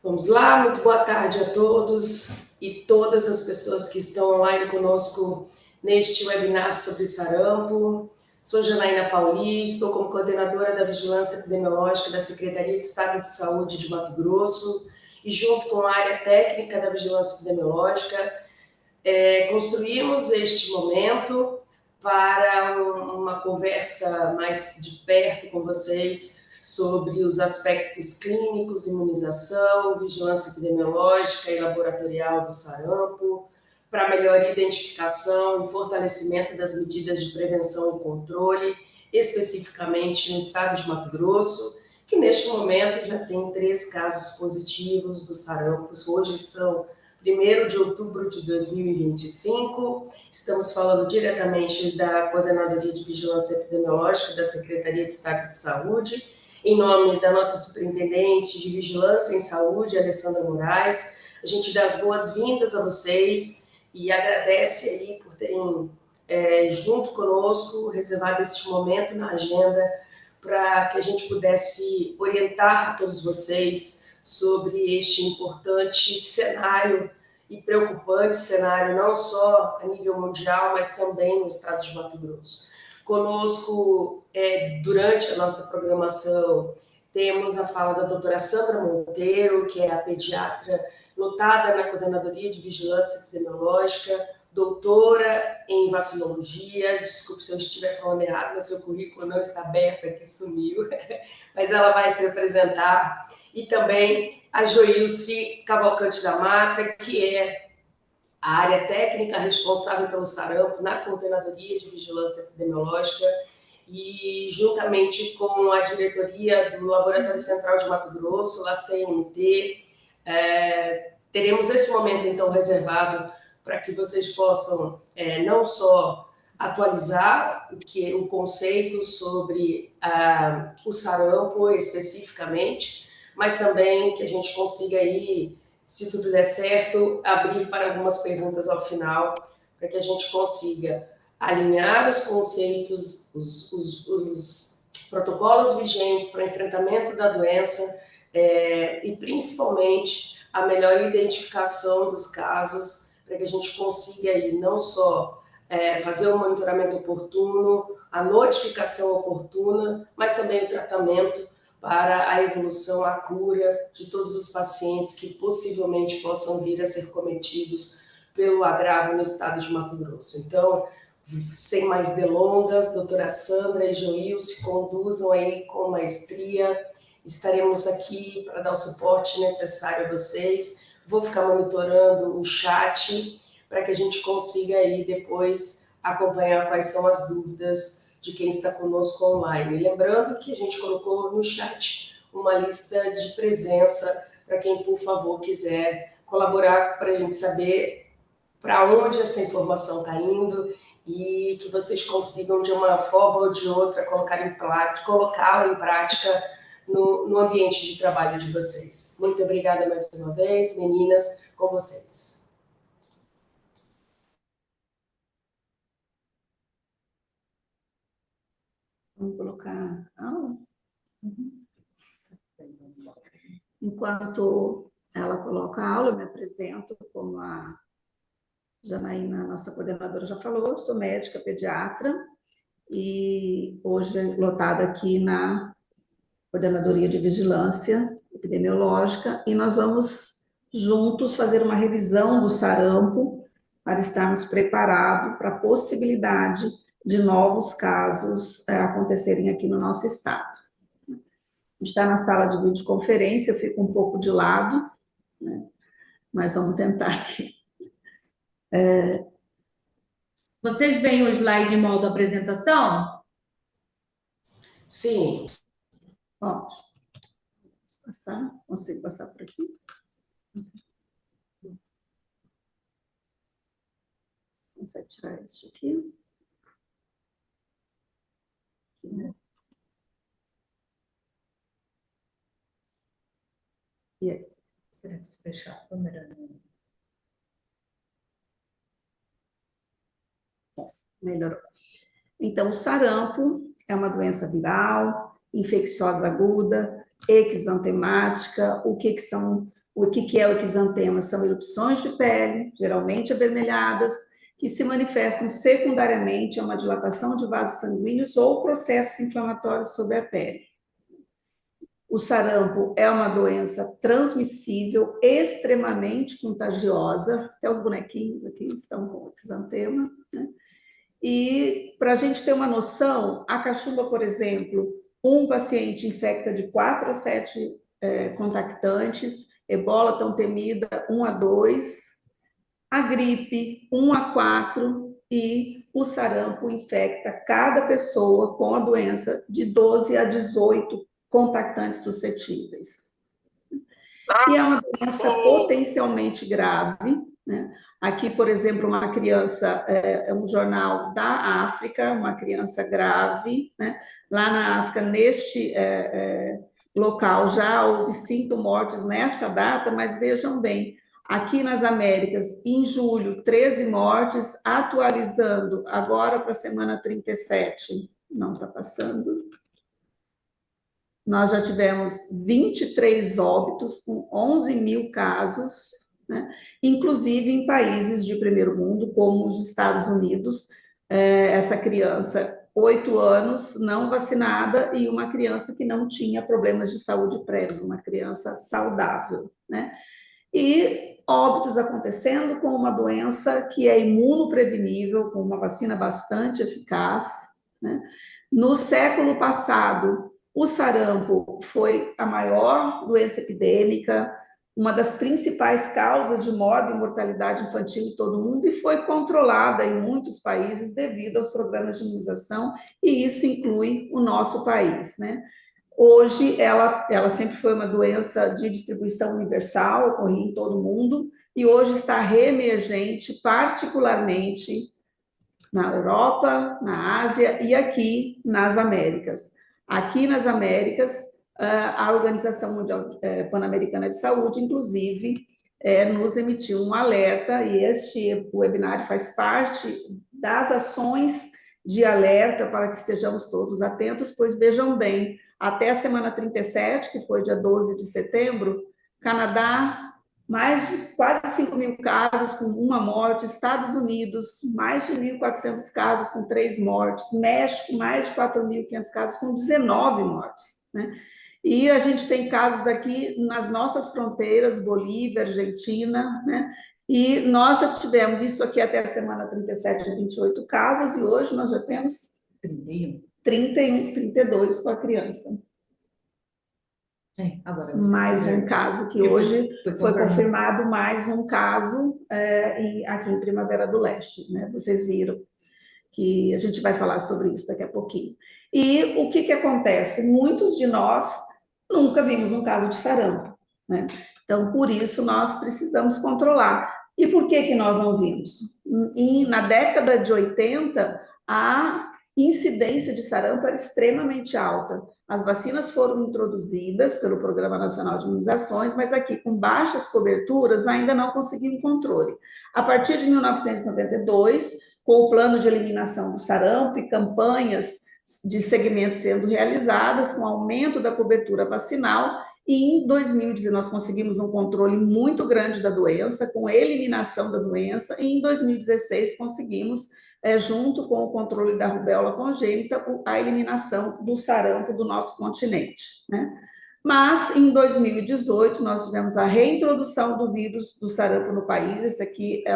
Vamos lá, muito boa tarde a todos e todas as pessoas que estão online conosco neste webinar sobre sarampo. Sou Janaína Pauli, estou como coordenadora da Vigilância Epidemiológica da Secretaria de Estado de Saúde de Mato Grosso e junto com a área técnica da Vigilância Epidemiológica, construímos este momento para uma conversa mais de perto com vocês sobre os aspectos clínicos, imunização, vigilância epidemiológica e laboratorial do sarampo, para melhor identificação e fortalecimento das medidas de prevenção e controle, especificamente no estado de Mato Grosso, que neste momento já tem 3 casos positivos do sarampo. Hoje são 1º de outubro de 2025, estamos falando diretamente da Coordenadoria de Vigilância Epidemiológica da Secretaria de Estado de Saúde, em nome da nossa Superintendente de Vigilância em Saúde, Alessandra Moraes. A gente dá as boas-vindas a vocês e agradece aí por terem, junto conosco, reservado este momento na agenda para que a gente pudesse orientar a todos vocês sobre este importante cenário e preocupante cenário, não só a nível mundial, mas também no estado de Mato Grosso. Conosco, durante a nossa programação, temos a fala da doutora Sandra Monteiro, que é a pediatra lotada na Coordenadoria de Vigilância Epidemiológica, doutora em vacinologia. Desculpe se eu estiver falando errado, mas seu currículo não está aberto aqui, sumiu, mas ela vai se apresentar. E também a Joilce Cavalcante da Mata, que é a área técnica responsável pelo sarampo na Coordenadoria de Vigilância Epidemiológica e juntamente com a diretoria do Laboratório Central de Mato Grosso, a CNT, teremos esse momento então reservado para que vocês possam não só atualizar o conceito sobre o sarampo especificamente, mas também que a gente consiga aí, se tudo der certo, abrir para algumas perguntas ao final, para que a gente consiga alinhar os conceitos, os protocolos vigentes para o enfrentamento da doença e, principalmente, a melhor identificação dos casos, para que a gente consiga aí não só fazer o monitoramento oportuno, a notificação oportuna, mas também o tratamento para a evolução, a cura de todos os pacientes que possivelmente possam vir a ser cometidos pelo agravo no estado de Mato Grosso. Então, sem mais delongas, doutora Sandra e Joilce conduzam aí com maestria. Estaremos aqui para dar o suporte necessário a vocês. Vou ficar monitorando o chat para que a gente consiga aí depois acompanhar quais são as dúvidas de quem está conosco online. Lembrando que a gente colocou no chat uma lista de presença para quem, por favor, quiser colaborar para a gente saber para onde essa informação está indo e que vocês consigam, de uma forma ou de outra, colocá-la em prática no ambiente de trabalho de vocês. Muito obrigada mais uma vez, meninas, com vocês. Vamos colocar aula? Enquanto ela coloca a aula, eu me apresento como a Janaína, nossa coordenadora, já falou. Eu sou médica pediatra e hoje lotada aqui na Coordenadoria de Vigilância Epidemiológica, e nós vamos juntos fazer uma revisão do sarampo para estarmos preparados para a possibilidade de novos casos acontecerem aqui no nosso estado. A gente está na sala de videoconferência, eu fico um pouco de lado, né? Mas vamos tentar aqui. Vocês veem o slide em modo apresentação? Sim. Ótimo. Consigo passar por aqui? Consegue tirar isso aqui? E aí? Será que se fechar a câmera? Melhorou. Então, o sarampo é uma doença viral, infecciosa aguda, exantemática. O O que é o exantema? São erupções de pele, geralmente avermelhadas, que se manifestam secundariamente a uma dilatação de vasos sanguíneos ou processos inflamatórios sobre a pele. O sarampo é uma doença transmissível, extremamente contagiosa, até os bonequinhos aqui estão com exantema, né? E para a gente ter uma noção, a cachumba, por exemplo, um paciente infecta de 4 a 7 contactantes, ebola tão temida 1 a 2, a gripe 1 a 4 e o sarampo infecta cada pessoa com a doença de 12 a 18 contactantes suscetíveis. E é uma doença potencialmente grave, né? Aqui, por exemplo, uma criança, é um jornal da África, uma criança grave, né? Lá na África, neste local, já houve 5 mortes nessa data, mas vejam bem, aqui nas Américas, em julho, 13 mortes, atualizando agora para a semana 37, não está passando. Nós já tivemos 23 óbitos, com 11 mil casos, né? Inclusive em países de primeiro mundo, como os Estados Unidos, essa criança, 8 anos, não vacinada, e uma criança que não tinha problemas de saúde prévios, uma criança saudável, né? E óbitos acontecendo com uma doença que é imunoprevenível, com uma vacina bastante eficaz, né? No século passado, o sarampo foi a maior doença epidêmica, uma das principais causas de morte e mortalidade infantil em todo o mundo, e foi controlada em muitos países devido aos programas de imunização, e isso inclui o nosso país, né? Hoje, ela sempre foi uma doença de distribuição universal, ocorria em todo o mundo, e hoje está reemergente, particularmente na Europa, na Ásia e aqui nas Américas. Aqui nas Américas, a Organização Mundial Pan-Americana de Saúde, inclusive, nos emitiu um alerta, e este webinar faz parte das ações de alerta para que estejamos todos atentos, pois vejam bem, até a semana 37, que foi dia 12 de setembro, Canadá, mais de quase 5 mil casos com 1 morte, Estados Unidos, mais de 1.400 casos com 3 mortes, México, mais de 4.500 casos com 19 mortes, né? E a gente tem casos aqui nas nossas fronteiras, Bolívia, Argentina, né? E nós já tivemos isso aqui até a semana 37, 28 casos, e hoje nós já temos 31, 32 com a criança. Agora mais um caso que hoje foi confirmado, mais um caso aqui em Primavera do Leste, né? Vocês viram que a gente vai falar sobre isso daqui a pouquinho. E o que acontece? Muitos de nós nunca vimos um caso de sarampo, né? Então, por isso, nós precisamos controlar. E por que nós não vimos? Na década de 80, a incidência de sarampo era extremamente alta. As vacinas foram introduzidas pelo Programa Nacional de Imunizações, mas aqui, com baixas coberturas, ainda não conseguiam controle. A partir de 1992, com o plano de eliminação do sarampo e campanhas de segmentos sendo realizadas, com aumento da cobertura vacinal, e em 2019 nós conseguimos um controle muito grande da doença, com a eliminação da doença, e em 2016 conseguimos, junto com o controle da rubéola congênita, a eliminação do sarampo do nosso continente, né? Mas, em 2018, nós tivemos a reintrodução do vírus do sarampo no país. Esse aqui é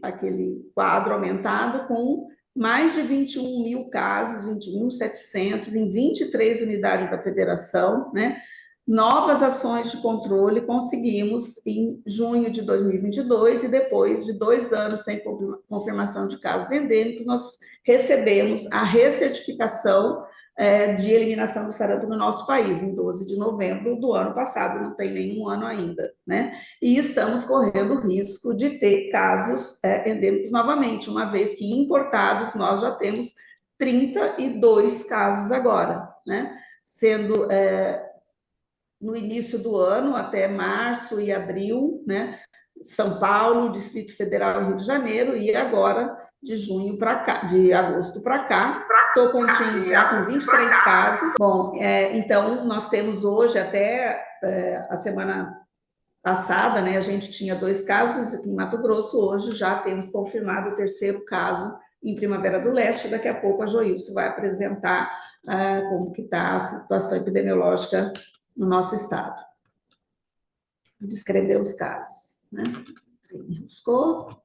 aquele quadro aumentado com mais de 21 mil casos, 21.700, em 23 unidades da federação, né? Novas ações de controle conseguimos em junho de 2022, e depois de 2 anos sem confirmação de casos endêmicos, nós recebemos a recertificação de eliminação do sarampo no nosso país, em 12 de novembro do ano passado, não tem nenhum ano ainda, né? E estamos correndo o risco de ter casos endêmicos novamente, uma vez que importados nós já temos 32 casos agora, né? Sendo no início do ano, até março e abril, né? São Paulo, Distrito Federal e Rio de Janeiro, e agora de junho para cá, de agosto para cá. Tocantins já com 23 casos. Bom, então nós temos hoje, até a semana passada, né, a gente tinha 2 casos aqui em Mato Grosso, hoje já temos confirmado o 3º caso em Primavera do Leste. Daqui a pouco a Joilson vai apresentar como que está a situação epidemiológica no nosso estado. Descrever os casos, né? Enroscou.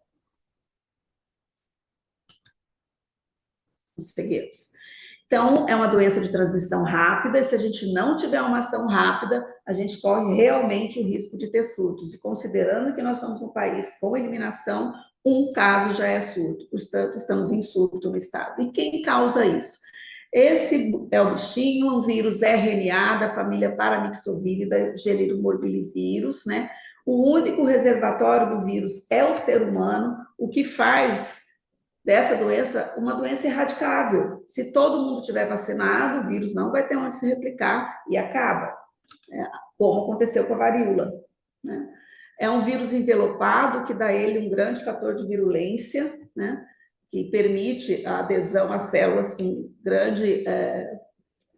Seguimos. Então, é uma doença de transmissão rápida, e se a gente não tiver uma ação rápida, a gente corre realmente o risco de ter surtos. E considerando que nós somos um país com eliminação, um caso já é surto, portanto, estamos em surto no estado. E quem causa isso? Esse é o bichinho, um vírus RNA da família Paramyxoviridae, Gelirumorbilivírus, né? O único reservatório do vírus é o ser humano, o que faz dessa doença uma doença erradicável. Se todo mundo tiver vacinado, o vírus não vai ter onde se replicar e acaba, como aconteceu com a varíola, né? É um vírus envelopado que dá a ele um grande fator de virulência, né? Que permite a adesão às células com grande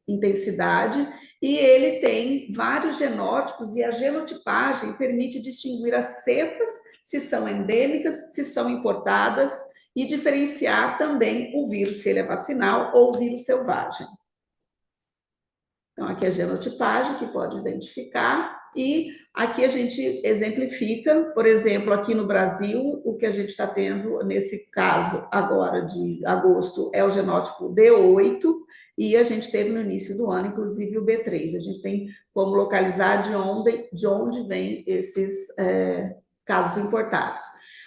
intensidade, e ele tem vários genótipos, e a genotipagem permite distinguir as cepas, se são endêmicas, se são importadas, e diferenciar também o vírus, se ele é vacinal ou vírus selvagem. Então, aqui é a genotipagem, que pode identificar, e aqui a gente exemplifica, por exemplo, aqui no Brasil, o que a gente está tendo, nesse caso agora de agosto, é o genótipo D8, e a gente teve no início do ano, inclusive, o B3. A gente tem como localizar de onde vêm esses casos importados.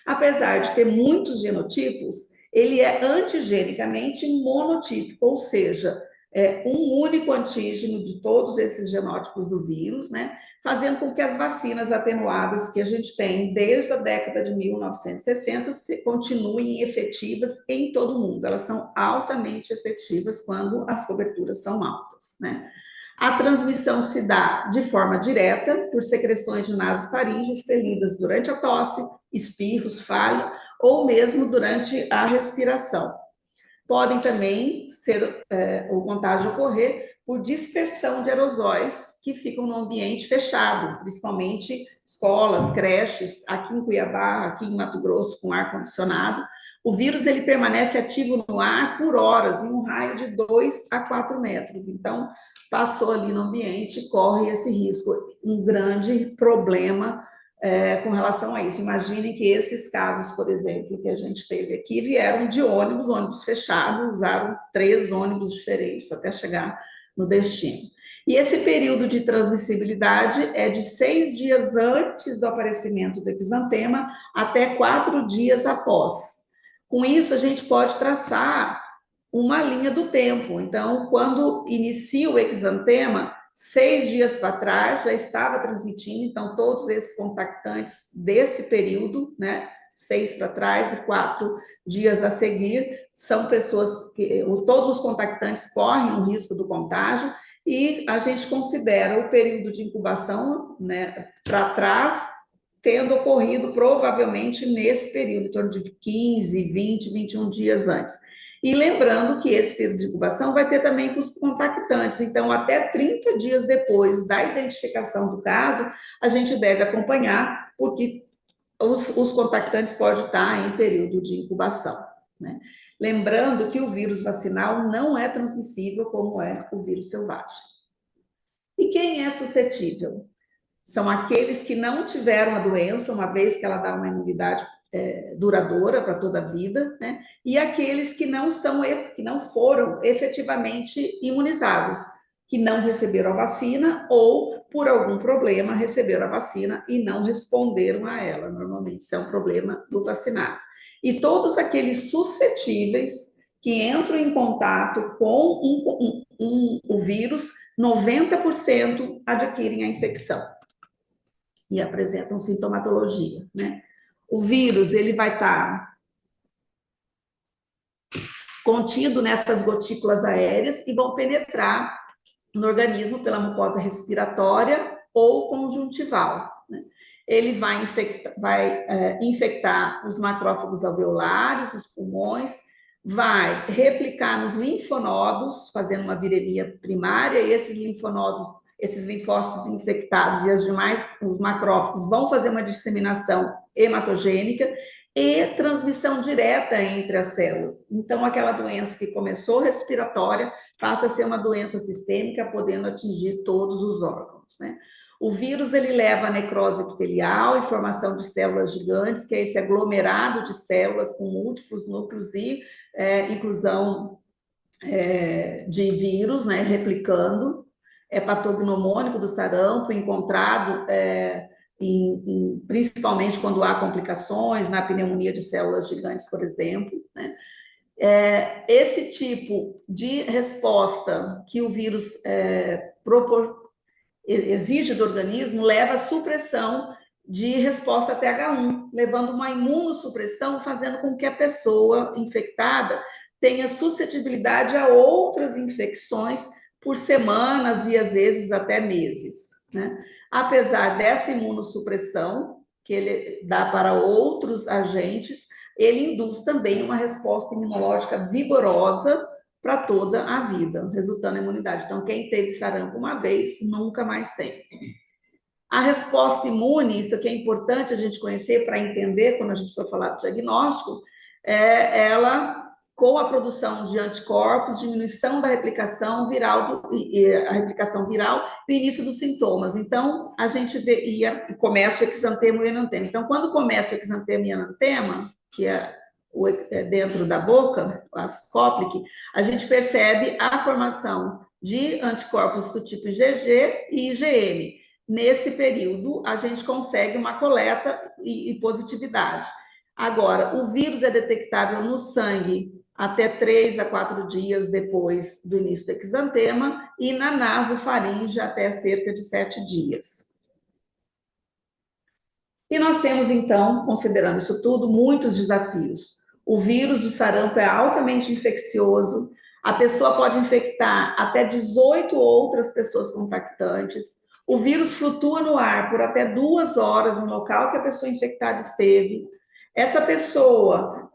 Apesar de ter muitos genotipos, ele é antigenicamente monotípico, ou seja, é um único antígeno de todos esses genótipos do vírus, né? Fazendo com que as vacinas atenuadas que a gente tem desde a década de 1960 continuem efetivas em todo o mundo. Elas são altamente efetivas quando as coberturas são altas, né? A transmissão se dá de forma direta, por secreções de nasofaríngeo expelidas durante a tosse, espirros, falha, ou mesmo durante a respiração. Podem também ser, o contágio ocorrer por dispersão de aerosóis que ficam no ambiente fechado, principalmente escolas, creches, aqui em Cuiabá, aqui em Mato Grosso, com ar-condicionado. O vírus ele permanece ativo no ar por horas, em um raio de 2 a 4 metros. Então, passou ali no ambiente, corre esse risco. Um grande problema com relação a isso. Imaginem que esses casos, por exemplo, que a gente teve aqui, vieram de ônibus fechados, usaram 3 ônibus diferentes até chegar no destino. E esse período de transmissibilidade é de 6 dias antes do aparecimento do exantema até 4 dias após. Com isso, a gente pode traçar uma linha do tempo. Então, quando inicia o exantema, 6 dias para trás já estava transmitindo, então todos esses contactantes desse período, né, 6 para trás e 4 dias a seguir, são pessoas que todos os contactantes correm o risco do contágio, e a gente considera o período de incubação, né, para trás, tendo ocorrido provavelmente nesse período, em torno de 15, 20, 21 dias antes. E lembrando que esse período de incubação vai ter também com os contactantes, então até 30 dias depois da identificação do caso, a gente deve acompanhar, porque os contactantes podem estar em período de incubação, né? Lembrando que o vírus vacinal não é transmissível como é o vírus selvagem. E quem é suscetível? São aqueles que não tiveram a doença, uma vez que ela dá uma imunidade duradoura para toda a vida, né? E aqueles que não foram efetivamente imunizados, que não receberam a vacina ou, por algum problema, receberam a vacina e não responderam a ela. Normalmente, isso é um problema do vacinado. E todos aqueles suscetíveis que entram em contato com o vírus, 90% adquirem a infecção e apresentam sintomatologia, né? O vírus, ele vai estar contido nessas gotículas aéreas e vão penetrar no organismo pela mucosa respiratória ou conjuntival, né? ele vai infectar os macrófagos alveolares, os pulmões, vai replicar nos linfonodos, fazendo uma viremia primária, e esses linfonodos, esses linfócitos infectados e os macrófagos vão fazer uma disseminação hematogênica e transmissão direta entre as células. Então, aquela doença que começou respiratória passa a ser uma doença sistêmica, podendo atingir todos os órgãos, né? O vírus, ele leva a necrose epitelial e formação de células gigantes, que é esse aglomerado de células com múltiplos núcleos e inclusão de vírus, né, replicando. É patognomônico do sarampo, encontrado principalmente quando há complicações, na pneumonia de células gigantes, por exemplo, né? Esse tipo de resposta que o vírus exige do organismo leva à supressão de resposta TH1, levando uma imunossupressão, fazendo com que a pessoa infectada tenha suscetibilidade a outras infecções por semanas e às vezes até meses, né? Apesar dessa imunossupressão que ele dá para outros agentes, ele induz também uma resposta imunológica vigorosa para toda a vida, resultando em imunidade. Então, quem teve sarampo uma vez, nunca mais tem. A resposta imune, isso aqui é importante a gente conhecer para entender quando a gente for falar do diagnóstico, ela, com a produção de anticorpos, diminuição da replicação viral, a replicação viral e início dos sintomas. Então, a gente começa o exantema e o enantema. Então, quando começa o exantema e o enantema, que é dentro da boca, as Koplik, a gente percebe a formação de anticorpos do tipo IgG e IgM. Nesse período, a gente consegue uma coleta e positividade. Agora, o vírus é detectável no sangue até 3 a 4 dias depois do início do exantema e na nasofaringe até cerca de 7 dias. E nós temos, então, considerando isso tudo, muitos desafios. O vírus do sarampo é altamente infeccioso, a pessoa pode infectar até 18 outras pessoas contactantes, o vírus flutua no ar por até 2 horas no local que a pessoa infectada esteve. Essa pessoa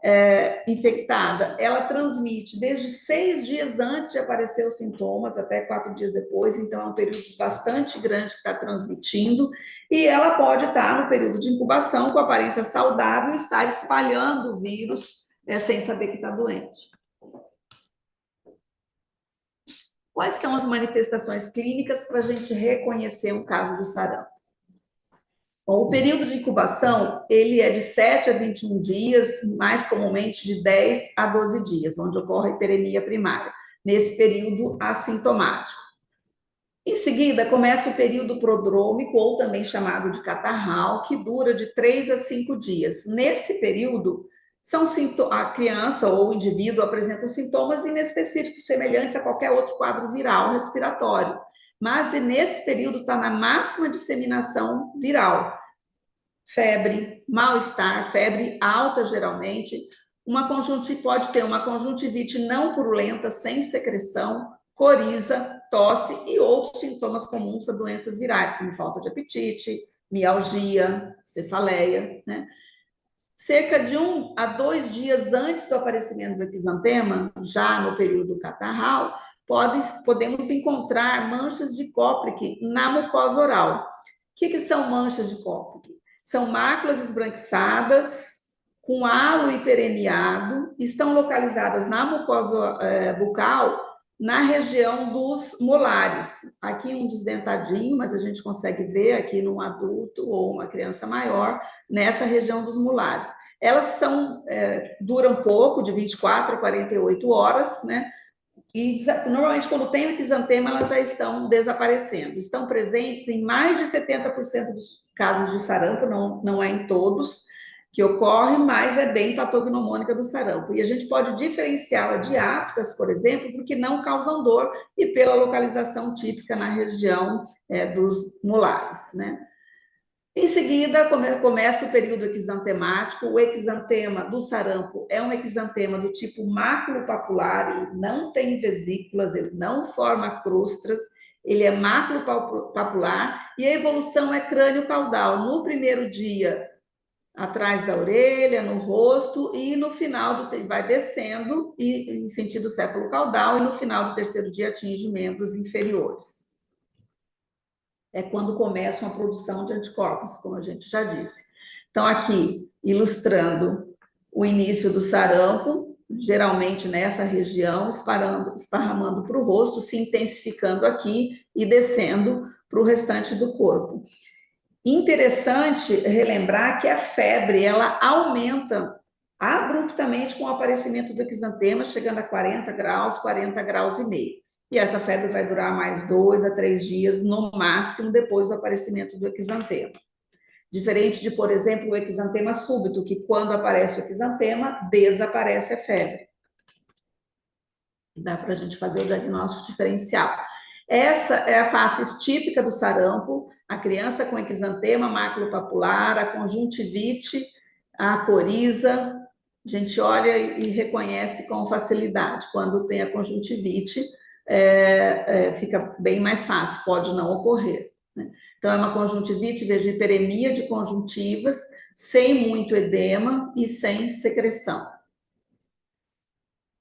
infectada, ela transmite desde 6 dias antes de aparecer os sintomas até 4 dias depois, então é um período bastante grande que está transmitindo, e ela pode estar no período de incubação com aparência saudável e estar espalhando o vírus sem saber que está doente. Quais são as manifestações clínicas para a gente reconhecer um caso de sarampo? Bom, o período de incubação, ele é de 7 a 21 dias, mais comumente de 10 a 12 dias, onde ocorre a hiperemia primária, nesse período assintomático. Em seguida, começa o período prodrômico, ou também chamado de catarral, que dura de 3 a 5 dias. Nesse período, a criança ou o indivíduo apresentam sintomas inespecíficos, semelhantes a qualquer outro quadro viral respiratório. Mas nesse período está na máxima disseminação viral. Febre, mal-estar, febre alta geralmente, pode ter uma conjuntivite não purulenta, sem secreção, coriza, tosse e outros sintomas comuns a doenças virais, como falta de apetite, mialgia, cefaleia, né? Cerca de 1 a 2 dias antes do aparecimento do exantema, já no período catarral, podemos encontrar manchas de Koplik na mucosa oral. O que são manchas de Koplik? São máculas esbranquiçadas, com halo hiperemiado, estão localizadas na mucosa bucal, na região dos molares. Aqui um desdentadinho, mas a gente consegue ver aqui num adulto ou uma criança maior, nessa região dos molares. Elas duram pouco, de 24 a 48 horas, né? E normalmente, quando tem o exantema, elas já estão desaparecendo. Estão presentes em mais de 70% dos casos de sarampo, não é em todos que ocorre, mas é bem patognomônica do sarampo. E a gente pode diferenciá-la de aftas, por exemplo, porque não causam dor e pela localização típica na região dos molares, né? Em seguida, começa o período exantemático. O exantema do sarampo é um exantema do tipo maculopapular, ele não tem vesículas, ele não forma crostras, ele é máculo-papular e a evolução é crânio-caudal. No primeiro dia, atrás da orelha, no rosto, e no final vai descendo em sentido céfalo-caudal, e no final do terceiro dia atinge membros inferiores. É quando começa a produção de anticorpos, como a gente já disse. Então, aqui, ilustrando o início do sarampo, geralmente nessa região, esparramando para o rosto, se intensificando aqui e descendo para o restante do corpo. Interessante relembrar que a febre, ela aumenta abruptamente com o aparecimento do exantema, chegando a 40 graus e meio. E essa febre vai durar mais 2 a 3 dias, no máximo, depois do aparecimento do exantema. Diferente de, por exemplo, o exantema súbito, que quando aparece o exantema, desaparece a febre. Dá para a gente fazer o diagnóstico diferencial. Essa é a face típica do sarampo, a criança com exantema, máculo-papular, a conjuntivite, a coriza. A gente olha e reconhece com facilidade. Quando tem a conjuntivite, fica bem mais fácil, pode não ocorrer, né? Então, é uma conjuntivite, veja, hiperemia de conjuntivas, sem muito edema e sem secreção.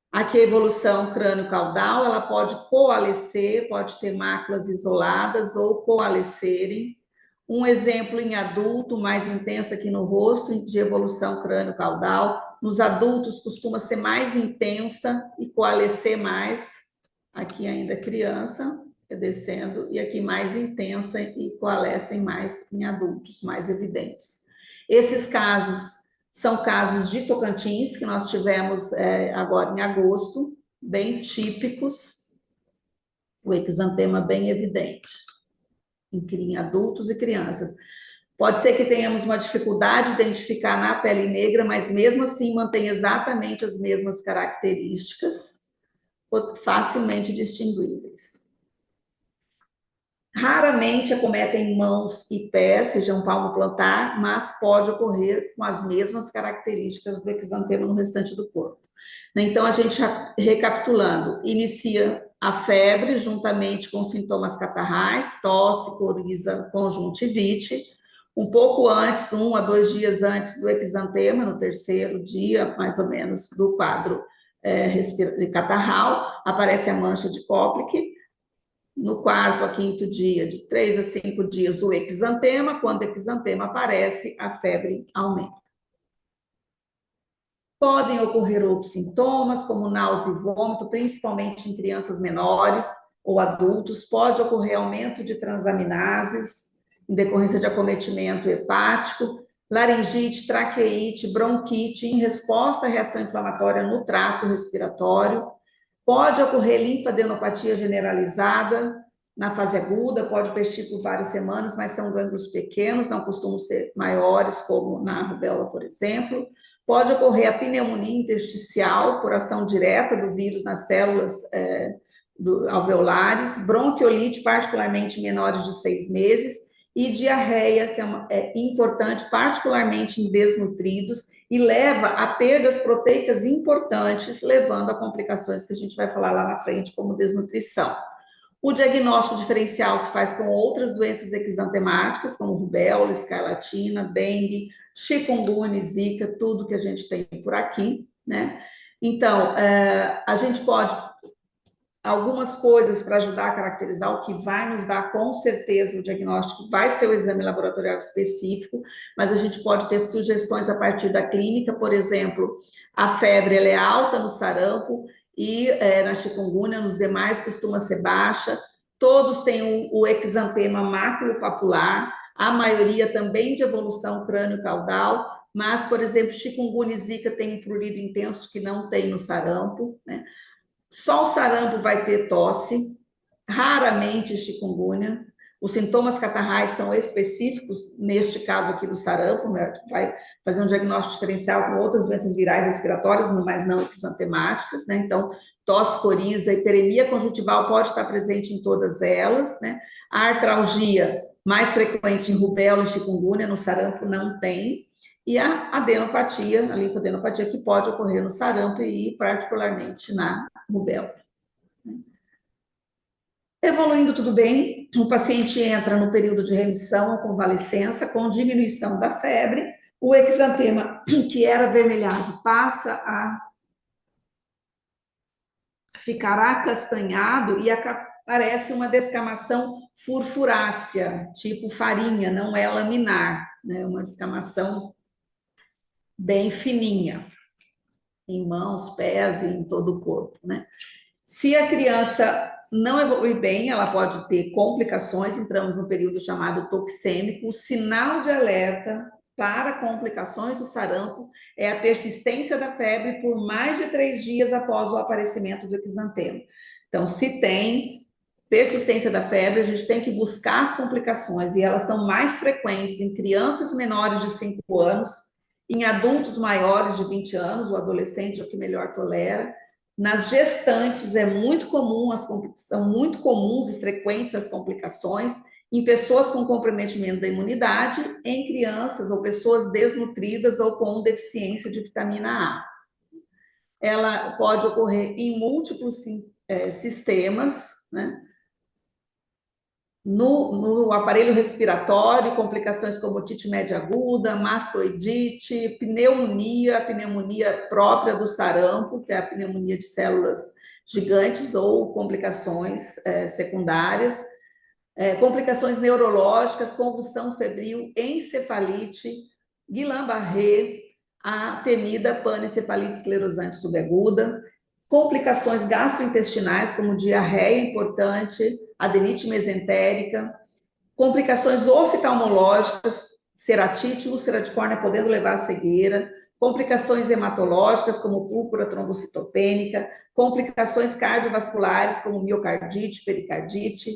Aqui a evolução crânio-caudal, ela pode coalescer, pode ter máculas isoladas ou coalescerem. Um exemplo em adulto, mais intensa aqui no rosto, de evolução crânio-caudal. Nos adultos costuma ser mais intensa e coalescer mais. Aqui ainda criança, descendo, e aqui mais intensa e coalescem mais em adultos, mais evidentes. Esses casos são casos de Tocantins, que nós tivemos agora em agosto, bem típicos, o exantema bem evidente, em adultos e crianças. Pode ser que tenhamos uma dificuldade de identificar na pele negra, mas mesmo assim mantém exatamente as mesmas características, facilmente distinguíveis. Raramente acometem mãos e pés, região palmo-plantar, mas pode ocorrer com as mesmas características do exantema no restante do corpo. Então, a gente, recapitulando, inicia a febre juntamente com sintomas catarrais, tosse, coriza, conjuntivite. Um pouco antes, 1 a 2 dias antes do exantema, no terceiro dia, mais ou menos, do quadro catarral, aparece a mancha de Koplik. No quarto a quinto dia, de 3 a 5 dias, o exantema. Quando o exantema aparece, a febre aumenta. Podem ocorrer outros sintomas, como náusea e vômito, principalmente em crianças menores ou adultos. Pode ocorrer aumento de transaminases, em decorrência de acometimento hepático, laringite, traqueite, bronquite, em resposta à reação inflamatória no trato respiratório. Pode ocorrer linfadenopatia generalizada na fase aguda, pode persistir por várias semanas, mas são gânglios pequenos, não costumam ser maiores, como na rubéola, por exemplo. Pode ocorrer a pneumonia intersticial, por ação direta do vírus nas células alveolares, bronquiolite, particularmente em menores de 6 meses, e diarreia, que é importante, particularmente em desnutridos, e leva a perdas proteicas importantes, levando a complicações que a gente vai falar lá na frente, como desnutrição. O diagnóstico diferencial se faz com outras doenças exantemáticas, como rubéola, escarlatina, dengue, chikungunya, zika, tudo que a gente tem por aqui, né? Então, a gente pode algumas coisas para ajudar a caracterizar. O que vai nos dar com certeza o diagnóstico vai ser o exame laboratorial específico, mas a gente pode ter sugestões a partir da clínica. Por exemplo, a febre ela é alta no sarampo e na chikungunya, nos demais costuma ser baixa. Todos têm o exantema máculo-papular, a maioria também de evolução crânio-caudal, mas, por exemplo, chikungunya e zika tem um prurido intenso que não tem no sarampo, né? Só o sarampo vai ter tosse, raramente chikungunya. Os sintomas catarrais são específicos, neste caso aqui do sarampo, né? Vai fazer um diagnóstico diferencial com outras doenças virais respiratórias, mas não exantemáticas, né? Então, tosse, coriza, hiperemia conjuntival pode estar presente em todas elas, né? A artralgia, mais frequente em rubéola e chikungunya, no sarampo não tem. E a adenopatia, a linfadenopatia, que pode ocorrer no sarampo e particularmente na rubéola. Evoluindo tudo bem, o paciente entra no período de remissão ou convalescença com diminuição da febre, o exantema que era avermelhado passa a ficar acastanhado e aparece uma descamação furfurácea, tipo farinha, não é laminar, né? Uma descamação bem fininha, em mãos, pés e em todo o corpo, né? Se a criança não evolui bem, ela pode ter complicações, entramos no período chamado toxêmico. O sinal de alerta para complicações do sarampo é a persistência da febre por mais de 3 dias após o aparecimento do exantema. Então, se tem persistência da febre, a gente tem que buscar as complicações, e elas são mais frequentes em crianças menores de 5 anos, em adultos maiores de 20 anos, o adolescente é o que melhor tolera. Nas gestantes é muito comum, são muito comuns e frequentes as complicações, em pessoas com comprometimento da imunidade, em crianças ou pessoas desnutridas ou com deficiência de vitamina A. Ela pode ocorrer em múltiplos sistemas, né? No aparelho respiratório, complicações como otite média aguda, mastoidite, pneumonia, a pneumonia própria do sarampo, que é a pneumonia de células gigantes, ou complicações secundárias, complicações neurológicas, convulsão febril, encefalite, Guillain-Barré, a temida panencefalite esclerosante subaguda, complicações gastrointestinais, como diarreia importante, adenite mesentérica, complicações oftalmológicas, ceratite, úlcera de córnea podendo levar à cegueira, complicações hematológicas, como púrpura trombocitopênica, complicações cardiovasculares, como miocardite, pericardite,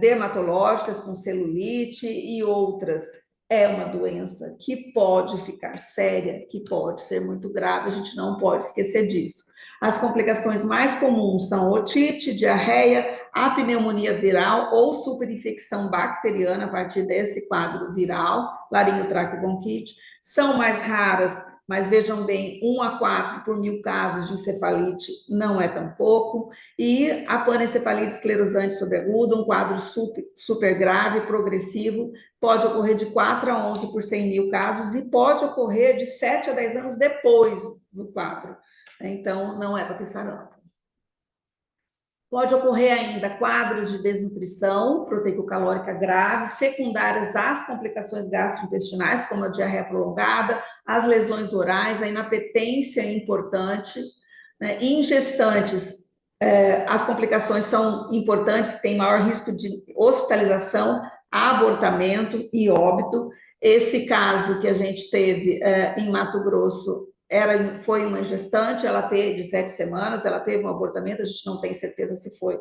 dermatológicas, com celulite e outras. É uma doença que pode ficar séria, que pode ser muito grave, a gente não pode esquecer disso. As complicações mais comuns são otite, diarreia, a pneumonia viral ou superinfecção bacteriana a partir desse quadro viral, laringotraqueobronquite. São mais raras, mas vejam bem, 1 a 4 por 1000 casos de encefalite não é tão pouco. E a panencefalite esclerosante subaguda, um quadro super grave, progressivo, pode ocorrer de 4 a 11 por 100.000 casos e pode ocorrer de 7 a 10 anos depois do quadro. Então, não é para ter sarampo. Pode ocorrer ainda quadros de desnutrição proteico-calórica grave, secundárias às complicações gastrointestinais, como a diarreia prolongada, as lesões orais, a inapetência importante, né? Em gestantes, as complicações são importantes, tem maior risco de hospitalização, abortamento e óbito. Esse caso que a gente teve em Mato Grosso foi uma gestante, ela teve de 7 semanas, ela teve um abortamento, a gente não tem certeza se foi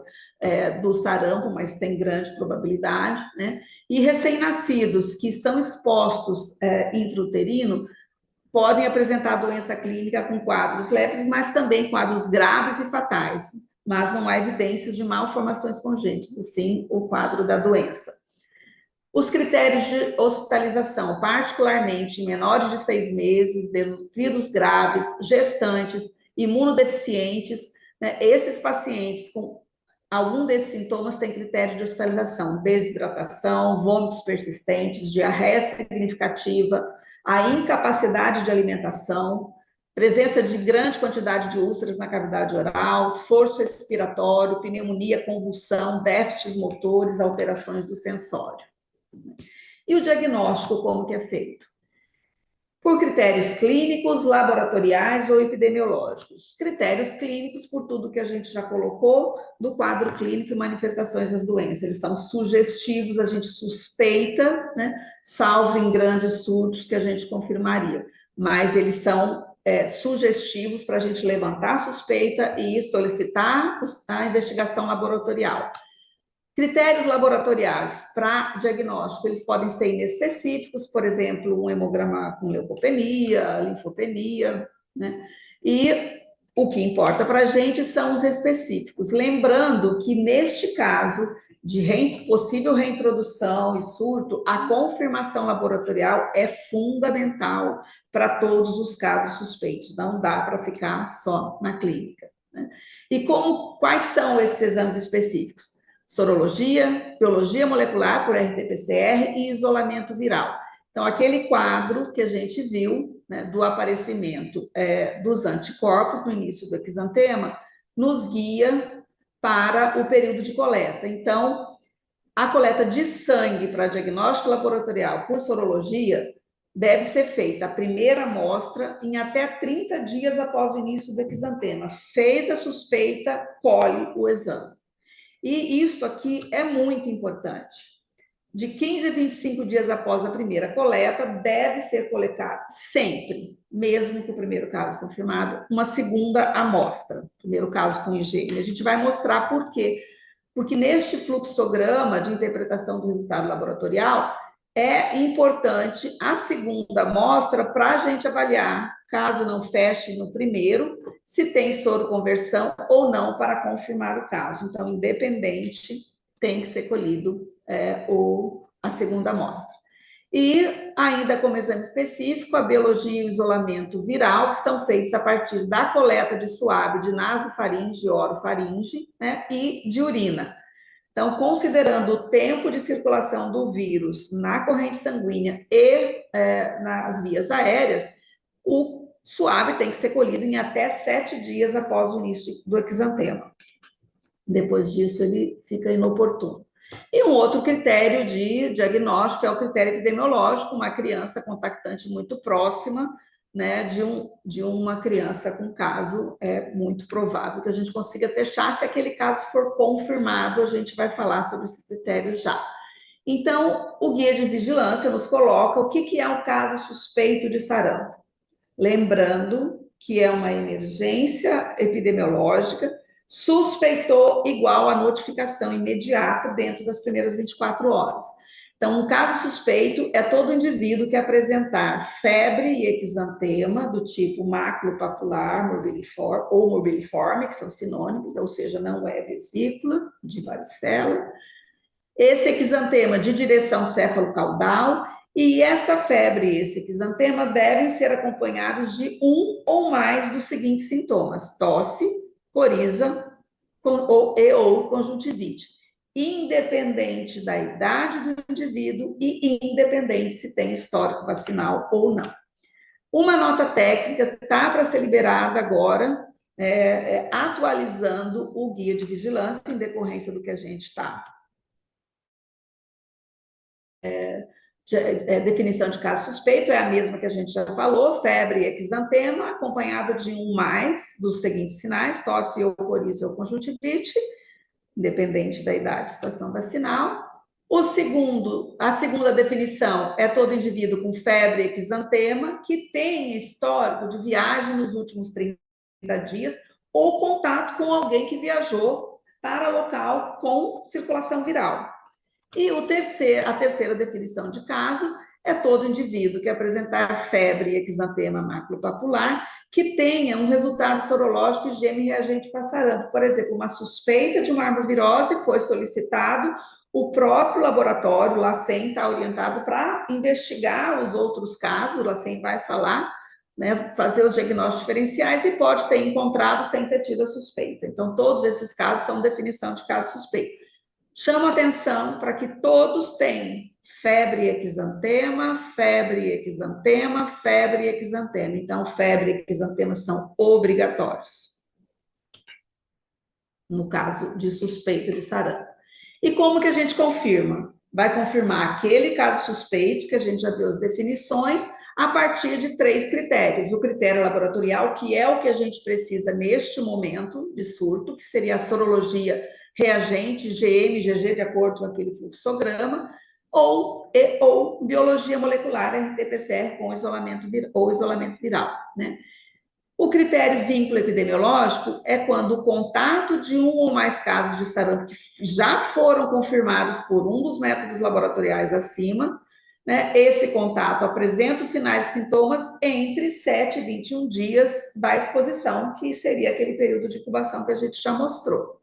do sarampo, mas tem grande probabilidade, né? E recém-nascidos que são expostos intrauterino podem apresentar doença clínica com quadros leves, mas também quadros graves e fatais, mas não há evidências de malformações congênitas, assim, o quadro da doença. Os critérios de hospitalização, particularmente em menores de 6 meses, desnutridos graves, gestantes, imunodeficientes, né? Esses pacientes com algum desses sintomas têm critério de hospitalização: desidratação, vômitos persistentes, diarreia significativa, a incapacidade de alimentação, presença de grande quantidade de úlceras na cavidade oral, esforço respiratório, pneumonia, convulsão, déficits motores, alterações do sensório. E o diagnóstico, como que é feito? Por critérios clínicos, laboratoriais ou epidemiológicos. Critérios clínicos, por tudo que a gente já colocou do quadro clínico e manifestações das doenças. Eles são sugestivos, a gente suspeita, né? Salvo em grandes surtos que a gente confirmaria. Mas eles são sugestivos para a gente levantar a suspeita e solicitar a investigação laboratorial. Critérios laboratoriais para diagnóstico, eles podem ser inespecíficos, por exemplo, um hemograma com leucopenia, linfopenia, né? E o que importa para a gente são os específicos. Lembrando que, neste caso de possível reintrodução e surto, a confirmação laboratorial é fundamental para todos os casos suspeitos, não dá para ficar só na clínica. né? E quais são esses exames específicos? Sorologia, biologia molecular por RT-PCR e isolamento viral. Então, aquele quadro que a gente viu, né, do aparecimento dos anticorpos no início do exantema, nos guia para o período de coleta. Então, a coleta de sangue para diagnóstico laboratorial por sorologia deve ser feita a primeira amostra em até 30 dias após o início do exantema. Fez a suspeita, colhe o exame. E isso aqui é muito importante. De 15 a 25 dias após a primeira coleta, deve ser coletado sempre, mesmo que o primeiro caso confirmado, uma segunda amostra, primeiro caso com IgM. A gente vai mostrar por quê. Porque neste fluxograma de interpretação do resultado laboratorial, é importante a segunda amostra para a gente avaliar, caso não feche no primeiro, se tem soroconversão ou não para confirmar o caso. Então, independente, tem que ser colhido a segunda amostra. E, ainda como exame específico, a biologia e o isolamento viral, que são feitos a partir da coleta de suave de nasofaringe e orofaringe, né, e de urina. Então, considerando o tempo de circulação do vírus na corrente sanguínea e nas vias aéreas, o suave tem que ser colhido em até 7 dias após o início do exantema. Depois disso, ele fica inoportuno. E um outro critério de diagnóstico é o critério epidemiológico, uma criança contactante muito próxima, né, de uma criança com caso, é muito provável que a gente consiga fechar. Se aquele caso for confirmado, a gente vai falar sobre esses critérios já. Então, o guia de vigilância nos coloca o que é um caso suspeito de sarampo. Lembrando que é uma emergência epidemiológica, suspeitou igual a notificação imediata dentro das primeiras 24 horas. Então, um caso suspeito é todo indivíduo que apresentar febre e exantema do tipo maculopapular, morbilliforme ou morbilliforme, que são sinônimos, ou seja, não é vesícula de varicela. Esse exantema de direção céfalo-caudal e essa febre e esse exantema devem ser acompanhados de um ou mais dos seguintes sintomas: tosse, coriza ou conjuntivite, independente da idade do indivíduo e independente se tem histórico vacinal ou não. Uma nota técnica está para ser liberada agora, atualizando o guia de vigilância em decorrência do que a gente está. Definição de caso suspeito é a mesma que a gente já falou: febre e exantema, acompanhada de um mais dos seguintes sinais: tosse ou coriza ou conjuntivite, independente da idade e situação vacinal. A segunda definição é todo indivíduo com febre e exantema que tem histórico de viagem nos últimos 30 dias ou contato com alguém que viajou para local com circulação viral. E a terceira definição de caso é todo indivíduo que apresentar febre e exantema maculopapular que tenha um resultado sorológico IgM reagente para sarampo. Por exemplo, uma suspeita de uma arbovirose foi solicitado, o próprio laboratório, o LACEN, está orientado para investigar os outros casos, o LACEN vai falar, né, fazer os diagnósticos diferenciais e pode ter encontrado sem ter tido a suspeita. Então, todos esses casos são definição de caso suspeito. Chamo atenção para que todos tenham febre e exantema, febre e exantema, febre e exantema. Então, febre e exantema são obrigatórios, no caso de suspeita de sarampo. E como que a gente confirma? Vai confirmar aquele caso suspeito, que a gente já deu as definições, a partir de 3 critérios. O critério laboratorial, que é o que a gente precisa neste momento de surto, que seria a sorologia reagente, IgM, IgG, de acordo com aquele fluxograma, ou biologia molecular, RT-PCR, com isolamento viral, né? O critério vínculo epidemiológico é quando o contato de um ou mais casos de sarampo que já foram confirmados por um dos métodos laboratoriais acima, né, esse contato apresenta os sinais e sintomas entre 7 e 21 dias da exposição, que seria aquele período de incubação que a gente já mostrou.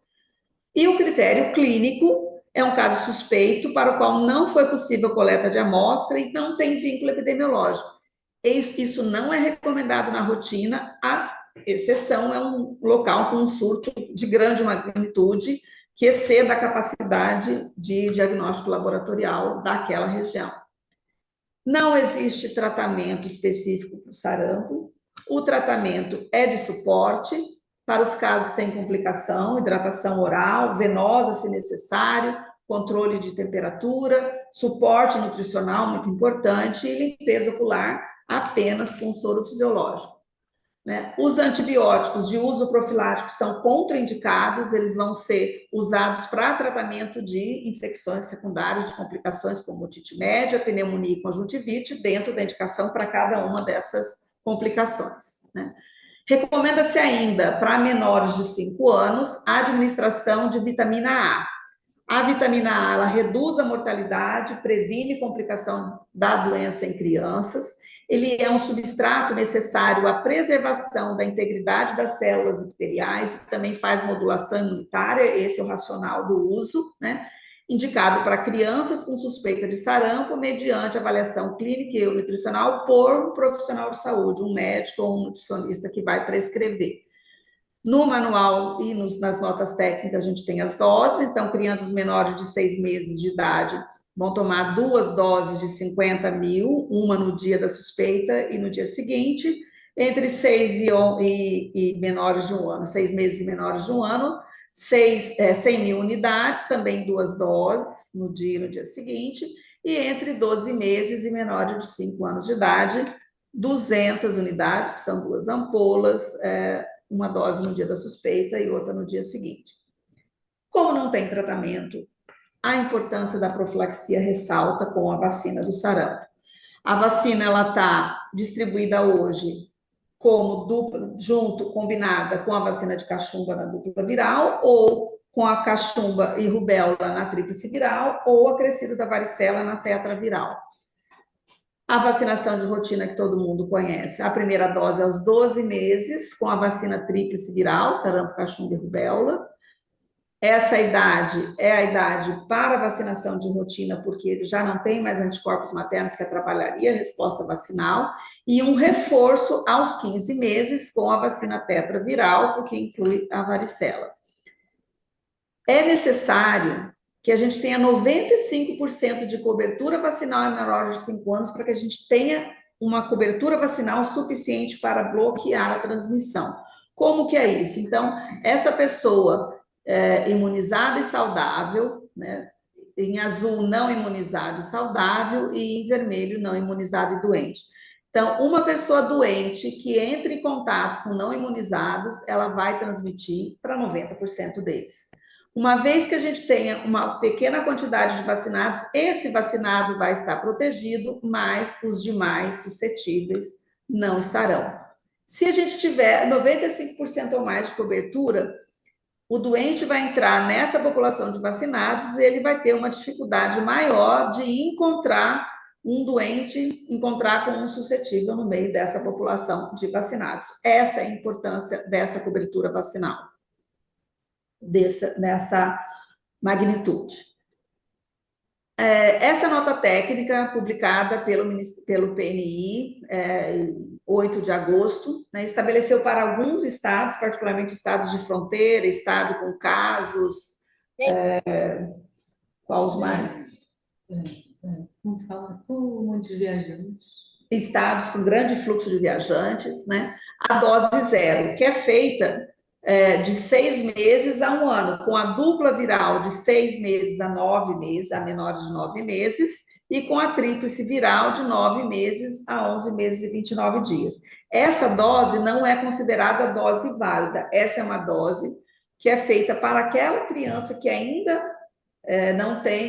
E o critério clínico é um caso suspeito para o qual não foi possível coleta de amostra e não tem vínculo epidemiológico. Isso não é recomendado na rotina, exceção é um local com um surto de grande magnitude que exceda a capacidade de diagnóstico laboratorial daquela região. Não existe tratamento específico para o sarampo. O tratamento é de suporte para os casos sem complicação, hidratação oral, venosa se necessário, controle de temperatura, suporte nutricional muito importante e limpeza ocular apenas com soro fisiológico. Né? Os antibióticos de uso profilático são contraindicados, eles vão ser usados para tratamento de infecções secundárias, de complicações como otite média, pneumonia e conjuntivite, dentro da indicação para cada uma dessas complicações. Né? Recomenda-se ainda, para menores de 5 anos, a administração de vitamina A. A vitamina A, ela reduz a mortalidade, previne complicação da doença em crianças. Ele é um substrato necessário à preservação da integridade das células epiteliais, também faz modulação imunitária, esse é o racional do uso, né? Indicado para crianças com suspeita de sarampo, mediante avaliação clínica e nutricional por um profissional de saúde, um médico ou um nutricionista que vai prescrever. No manual e nas notas técnicas a gente tem as doses, então crianças menores de 6 meses de idade vão tomar 2 doses de 50 mil, uma no dia da suspeita e no dia seguinte, entre 6 e menores de 1 ano, 6 meses e menores de 1 ano, 100 mil unidades, também 2 doses no dia e no dia seguinte, e entre 12 meses e menores de 5 anos de idade, 200 unidades, que são 2 ampolas, uma dose no dia da suspeita e outra no dia seguinte. Como não tem tratamento, a importância da profilaxia ressalta com a vacina do sarampo. A vacina ela está distribuída hoje como dupla, combinada com a vacina de cachumba na dupla viral, ou com a cachumba e rubéola na tríplice viral, ou acrescido da varicela na tetraviral. A vacinação de rotina que todo mundo conhece, a primeira dose aos 12 meses, com a vacina tríplice viral, sarampo, cachumba e rubéola. Essa idade é a idade para vacinação de rotina, porque ele já não tem mais anticorpos maternos que atrapalharia a resposta vacinal, e um reforço aos 15 meses com a vacina tetraviral, porque inclui a varicela. É necessário que a gente tenha 95% de cobertura vacinal em menores de 5 anos para que a gente tenha uma cobertura vacinal suficiente para bloquear a transmissão. Como que é isso? Então, essa pessoa imunizada e saudável, né? Em azul não imunizado e saudável e em vermelho não imunizado e doente. Então, uma pessoa doente que entre em contato com não imunizados, ela vai transmitir para 90% deles. Uma vez que a gente tenha uma pequena quantidade de vacinados, esse vacinado vai estar protegido, mas os demais suscetíveis não estarão. Se a gente tiver 95% ou mais de cobertura, o doente vai entrar nessa população de vacinados e ele vai ter uma dificuldade maior de encontrar um doente, encontrar com um suscetível no meio dessa população de vacinados. Essa é a importância dessa cobertura vacinal, nessa magnitude. Essa nota técnica, publicada pelo PNI, 8 de agosto, né, estabeleceu para alguns estados, particularmente estados de fronteira, estado com casos, qual os mais? Vamos falar com um monte de viajantes. Estados com grande fluxo de viajantes, né? A dose zero, que é feita de 6 meses a 1 ano, com a dupla viral de 6 meses a 9 meses, a menores de 9 meses, e com a tríplice viral de 9 meses a 11 meses e 29 dias. Essa dose não é considerada dose válida, essa é uma dose que é feita para aquela criança que ainda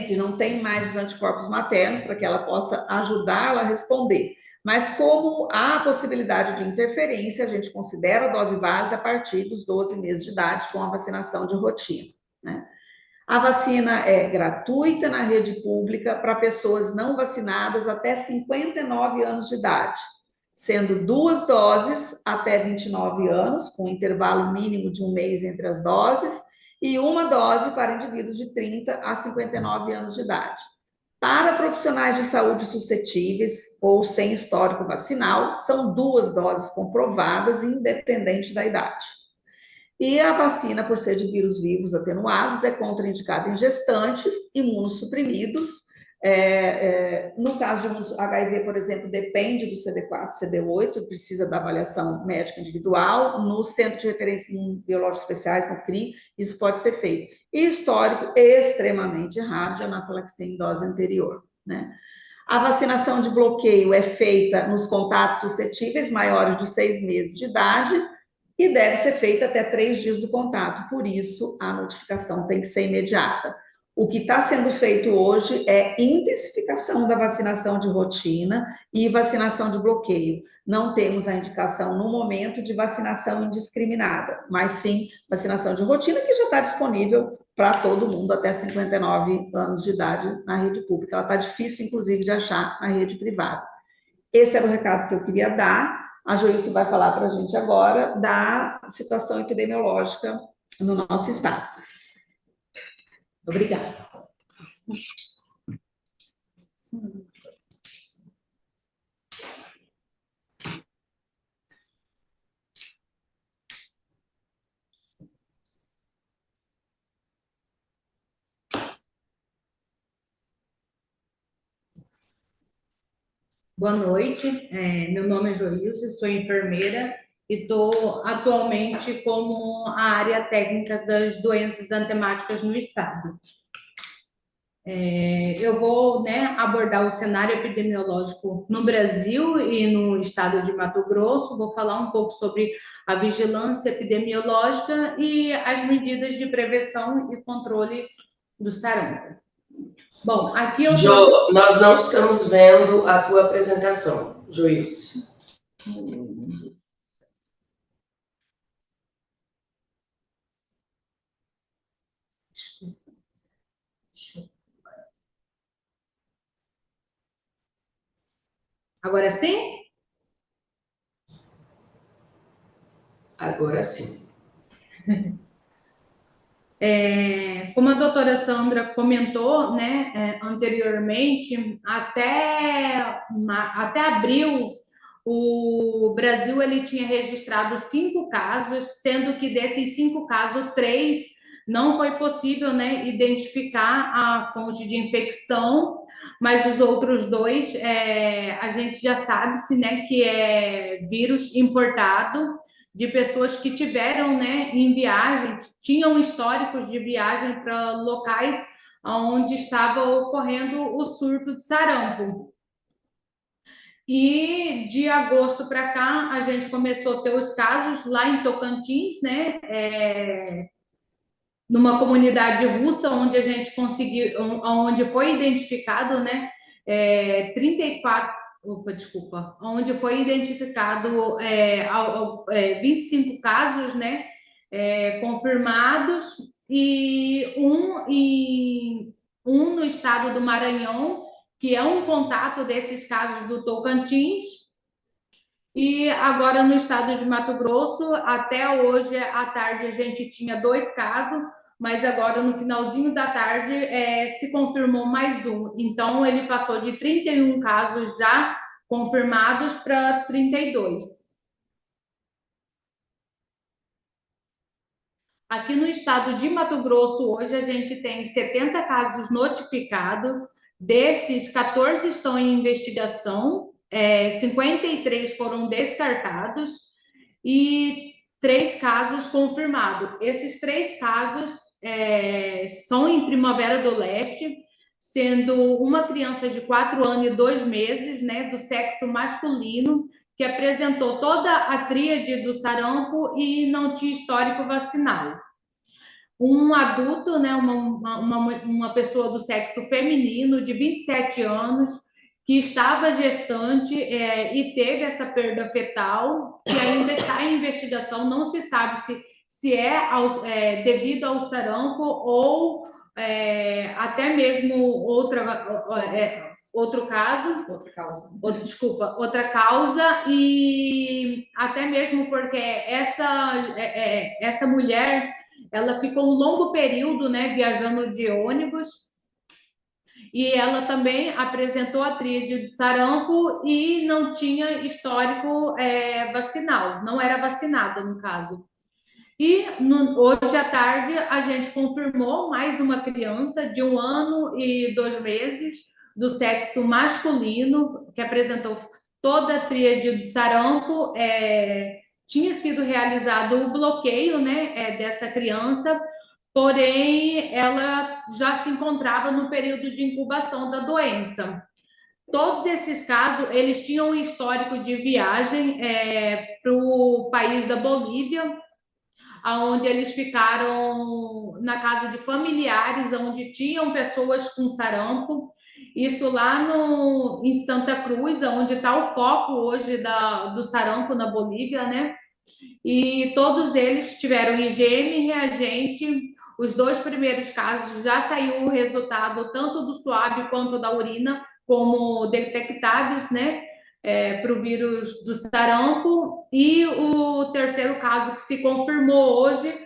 que não tem mais os anticorpos maternos, para que ela possa ajudá-la a responder. Mas como há a possibilidade de interferência, a gente considera a dose válida a partir dos 12 meses de idade com a vacinação de rotina, né? A vacina é gratuita na rede pública para pessoas não vacinadas até 59 anos de idade, sendo 2 doses até 29 anos, com intervalo mínimo de 1 mês entre as doses, e 1 dose para indivíduos de 30 a 59 anos de idade. Para profissionais de saúde suscetíveis ou sem histórico vacinal, são 2 doses comprovadas, independente da idade. E a vacina, por ser de vírus vivos atenuados, é contraindicada em gestantes, imunossuprimidos. No caso de HIV, por exemplo, depende do CD4, CD8, precisa da avaliação médica individual. No Centro de Referência em Biológicos Especiais, no CRI, isso pode ser feito. E histórico extremamente raro de anafilaxia em dose anterior, né? A vacinação de bloqueio é feita nos contatos suscetíveis maiores de 6 meses de idade, e deve ser feita até 3 dias do contato, por isso a notificação tem que ser imediata. O que está sendo feito hoje é intensificação da vacinação de rotina e vacinação de bloqueio. Não temos a indicação no momento de vacinação indiscriminada, mas sim vacinação de rotina, que já está disponível para todo mundo até 59 anos de idade na rede pública. Ela está difícil, inclusive, de achar na rede privada. Esse era o recado que eu queria dar. A Joilce vai falar para a gente agora da situação epidemiológica no nosso estado. Obrigada. Boa noite, meu nome é Joilce, sou enfermeira e estou atualmente como a área técnica das doenças antemáticas no estado. Eu vou, abordar o cenário epidemiológico no Brasil e no estado de Mato Grosso, vou falar um pouco sobre a vigilância epidemiológica e as medidas de prevenção e controle do sarampo. Bom, aqui eu... Nós não estamos vendo a tua apresentação, Joilce. Agora sim? Agora sim. Como a doutora Sandra comentou, anteriormente, até abril, o Brasil ele tinha registrado 5 casos, sendo que desses 5 casos, 3 não foi possível, identificar a fonte de infecção, mas os outros 2, a gente já sabe-se, que é vírus importado, de pessoas que tiveram, em viagem, tinham históricos de viagem para locais onde estava ocorrendo o surto de sarampo. E de agosto para cá, a gente começou a ter os casos lá em Tocantins, numa comunidade russa, onde a gente conseguiu, onde foi identificado, 34, onde foi identificado 25 casos, confirmados, e um no estado do Maranhão, que é um contato desses casos do Tocantins, e agora no estado de Mato Grosso, até hoje à tarde a gente tinha 2 casos, mas agora no finalzinho da tarde se confirmou mais um. Então, ele passou de 31 casos já confirmados para 32. Aqui no estado de Mato Grosso, hoje a gente tem 70 casos notificados, desses 14 estão em investigação, 53 foram descartados e 3 casos confirmados. Esses 3 casos são em Primavera do Leste, sendo uma criança de 4 anos e 2 meses, do sexo masculino, que apresentou toda a tríade do sarampo e não tinha histórico vacinal. Um adulto, uma pessoa do sexo feminino, de 27 anos, que estava gestante e teve essa perda fetal, que ainda está em investigação, não se sabe se é devido ao sarampo ou até mesmo outro caso. Outra causa. Outra causa, e até mesmo porque essa mulher, ela ficou um longo período, viajando de ônibus, e ela também apresentou a tríade do sarampo e não tinha histórico vacinal, não era vacinada no caso. E hoje à tarde a gente confirmou mais uma criança de 1 ano e 2 meses, do sexo masculino, que apresentou toda a tríade do sarampo. Tinha sido realizado o bloqueio, né, dessa criança, porém ela já se encontrava no período de incubação da doença. Todos esses casos, eles tinham um histórico de viagem para o país da Bolívia, onde eles ficaram na casa de familiares, onde tinham pessoas com sarampo. Isso lá em Santa Cruz, onde está o foco hoje do sarampo na Bolívia, né? E todos eles tiveram IgM reagente. Os 2 primeiros casos já saiu o resultado tanto do suave quanto da urina como detectáveis, né? Para o vírus do sarampo, e o terceiro caso que se confirmou hoje,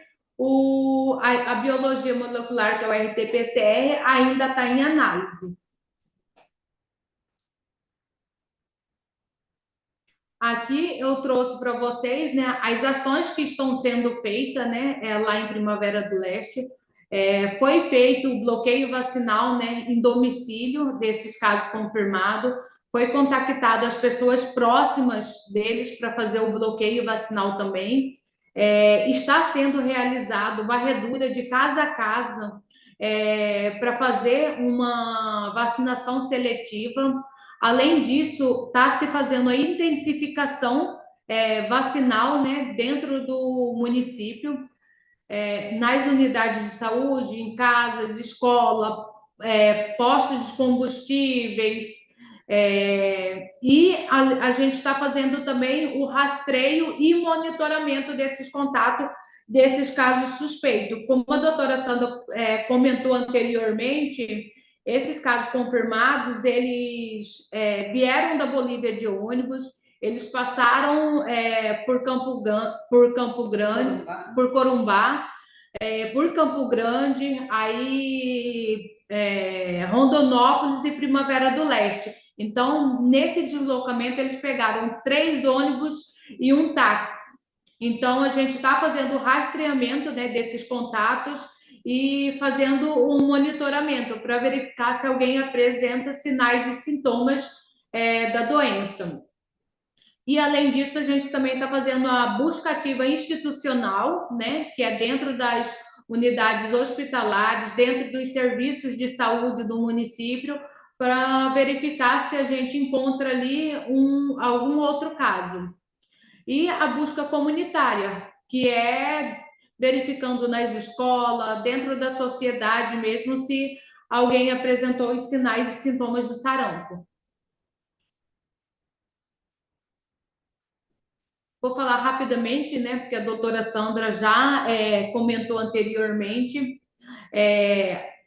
a biologia molecular, que é o RT-PCR, ainda está em análise. Aqui eu trouxe para vocês, né, as ações que estão sendo feitas, né, lá em Primavera do Leste. Foi feito o bloqueio vacinal, né, em domicílio desses casos confirmados. Foi contactado as pessoas próximas deles para fazer o bloqueio vacinal também. Está sendo realizado varredura de casa a casa para fazer uma vacinação seletiva. Além disso, está se fazendo a intensificação vacinal, né, dentro do município, nas unidades de saúde, em casas, escola, postos de combustíveis, e a gente está fazendo também o rastreio e monitoramento desses contatos, desses casos suspeitos. Como a doutora Sandra comentou anteriormente, esses casos confirmados, eles vieram da Bolívia de ônibus, eles passaram por Campo Grande, por Corumbá, por Campo Grande, aí Rondonópolis e Primavera do Leste. Então, nesse deslocamento, eles pegaram 3 ônibus e um táxi. Então, a gente está fazendo o rastreamento, né, desses contatos e fazendo um monitoramento para verificar se alguém apresenta sinais e sintomas da doença. E, além disso, a gente também está fazendo a busca ativa institucional, né, que é dentro das unidades hospitalares, dentro dos serviços de saúde do município, para verificar se a gente encontra ali algum outro caso. E a busca comunitária, que é verificando nas escolas, dentro da sociedade mesmo, se alguém apresentou os sinais e sintomas do sarampo. Vou falar rapidamente, né, porque a doutora Sandra já comentou anteriormente.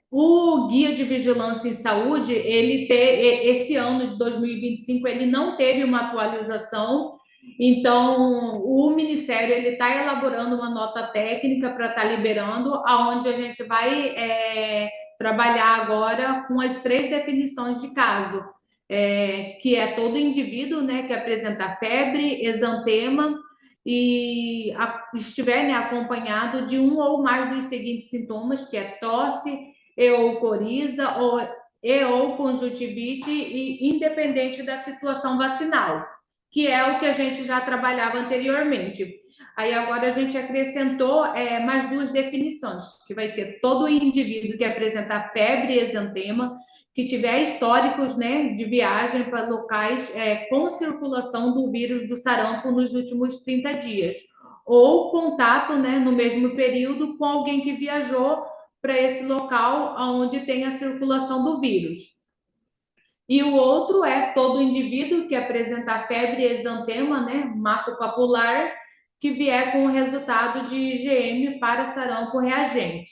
O Guia de Vigilância em Saúde, esse ano de 2025, ele não teve uma atualização. Então, o Ministério está elaborando uma nota técnica para estar liberando, aonde a gente vai trabalhar agora com as 3 definições de caso, que é todo indivíduo, né, que apresenta febre, exantema e estiver, né, acompanhado de um ou mais dos seguintes sintomas, que é tosse, ou coriza, ou conjuntivite, e independente da situação vacinal, que é o que a gente já trabalhava anteriormente. Aí agora a gente acrescentou mais 2 definições, que vai ser todo indivíduo que apresentar febre e exantema, que tiver históricos, né, de viagem para locais com circulação do vírus do sarampo nos últimos 30 dias, ou contato, né, no mesmo período com alguém que viajou para esse local onde tem a circulação do vírus. E o outro é todo indivíduo que apresentar febre e exantema, né, maculopapular, que vier com o resultado de IgM para sarampo reagente.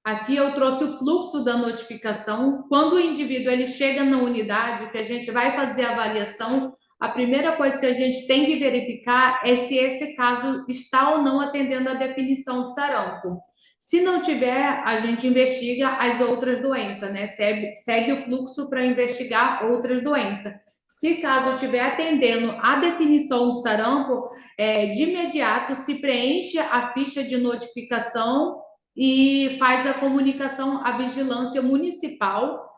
Aqui eu trouxe o fluxo da notificação. Quando o indivíduo ele chega na unidade, que a gente vai fazer a avaliação, a primeira coisa que a gente tem que verificar é se esse caso está ou não atendendo a definição de sarampo. Se não tiver, a gente investiga as outras doenças, né? Segue o fluxo para investigar outras doenças. Se caso estiver atendendo a definição do sarampo, de imediato se preenche a ficha de notificação e faz a comunicação à vigilância municipal,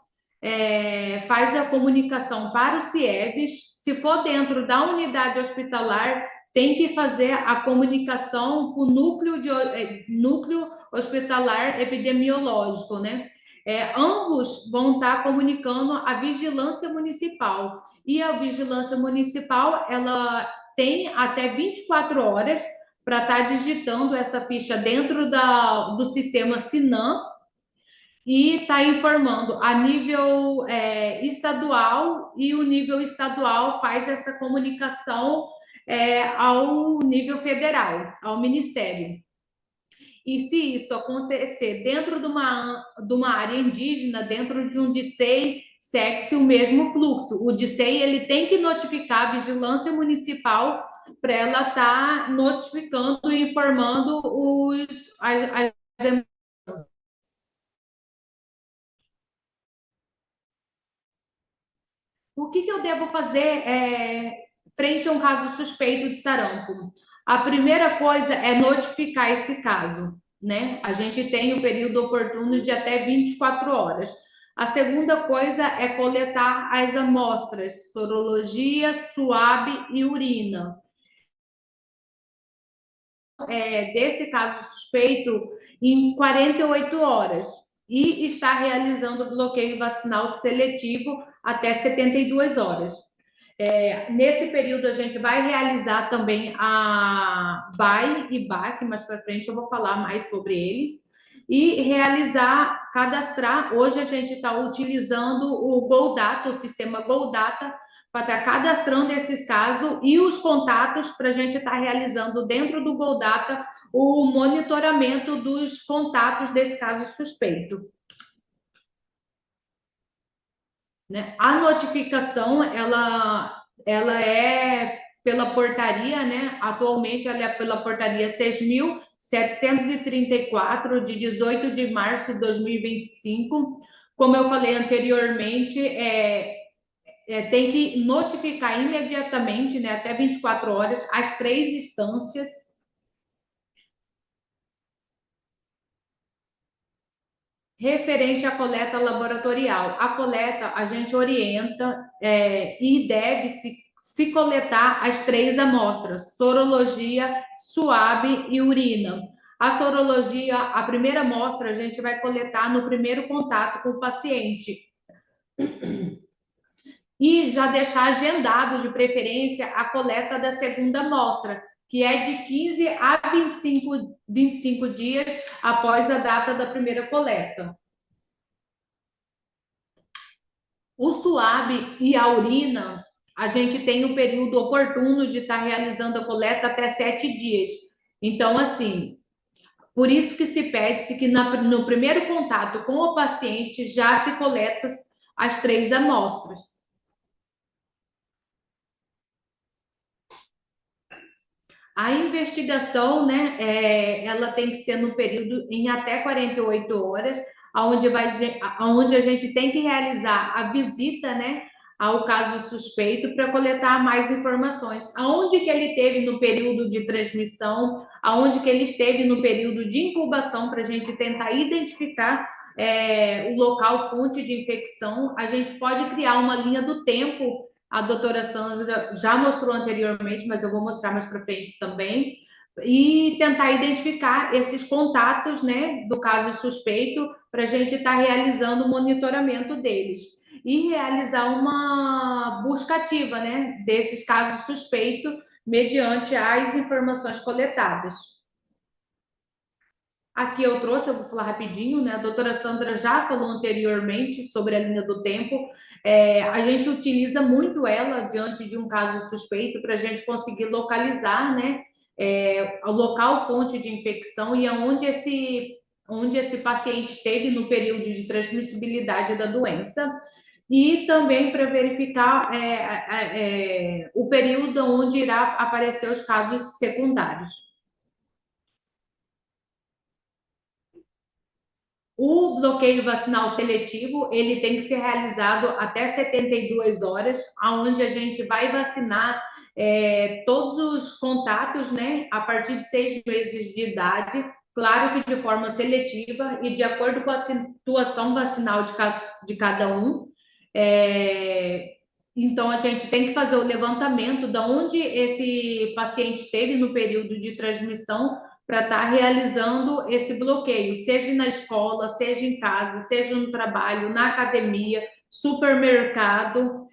faz a comunicação para o CIEBS. Se for dentro da unidade hospitalar, tem que fazer a comunicação com o núcleo hospitalar epidemiológico, né? Ambos vão estar comunicando à vigilância municipal. E a vigilância municipal, ela tem até 24 horas para estar digitando essa ficha dentro do sistema SINAM e está informando a nível estadual, e o nível estadual faz essa comunicação ao nível federal, ao Ministério. E se isso acontecer dentro de uma área indígena, dentro de um DICEI, segue-se o mesmo fluxo. O DICEI ele tem que notificar a vigilância municipal para ela estar notificando e informando as demandas. O que eu devo fazer frente a um caso suspeito de sarampo? A primeira coisa é notificar esse caso, né? A gente tem o período oportuno de até 24 horas. A segunda coisa é coletar as amostras, sorologia, suave e urina. Desse caso suspeito em 48 horas e está realizando bloqueio vacinal seletivo até 72 horas. Nesse período, a gente vai realizar também a BAI e BAC, mais para frente eu vou falar mais sobre eles, e cadastrar. Hoje a gente está utilizando o GoData, o sistema GoData, para estar cadastrando esses casos e os contatos para a gente estar realizando dentro do GoData o monitoramento dos contatos desse caso suspeito. Né? A notificação, ela é pela portaria, né? Atualmente ela é pela portaria 6.734, de 18 de março de 2025. Como eu falei anteriormente, tem que notificar imediatamente, né, até 24 horas, as 3 instâncias. Referente à coleta laboratorial. A coleta, a gente orienta e deve se coletar as 3 amostras, sorologia, suave e urina. A sorologia, a primeira amostra, a gente vai coletar no primeiro contato com o paciente. E já deixar agendado, de preferência, a coleta da segunda amostra, que é de 15 a 25 dias após a data da primeira coleta. O suave e a urina, a gente tem um período oportuno de estar realizando a coleta até 7 dias. Então, assim, por isso que se pede-se que no primeiro contato com o paciente já se coleta as 3 amostras. A investigação, né, ela tem que ser no período em até 48 horas, onde a gente tem que realizar a visita, né, ao caso suspeito para coletar mais informações. Aonde que ele teve no período de transmissão, aonde que ele esteve no período de incubação, para a gente tentar identificar o local fonte de infecção. A gente pode criar uma linha do tempo. A doutora Sandra já mostrou anteriormente, mas eu vou mostrar mais para frente também, e tentar identificar esses contatos, né, do caso suspeito, para a gente estar realizando o monitoramento deles e realizar uma busca ativa, né, desses casos suspeitos mediante as informações coletadas. Aqui eu trouxe, eu vou falar rapidinho, né? A doutora Sandra já falou anteriormente sobre a linha do tempo. A gente utiliza muito ela diante de um caso suspeito para a gente conseguir localizar, né? O local fonte de infecção e onde esse paciente esteve no período de transmissibilidade da doença. E também para verificar o período onde irá aparecer os casos secundários. O bloqueio vacinal seletivo, ele tem que ser realizado até 72 horas, onde a gente vai vacinar todos os contatos, né, a partir de 6 meses de idade, claro que de forma seletiva e de acordo com a situação vacinal de cada um. Então, a gente tem que fazer o levantamento de onde esse paciente esteve no período de transmissão para estar realizando esse bloqueio, seja na escola, seja em casa, seja no trabalho, na academia, supermercado.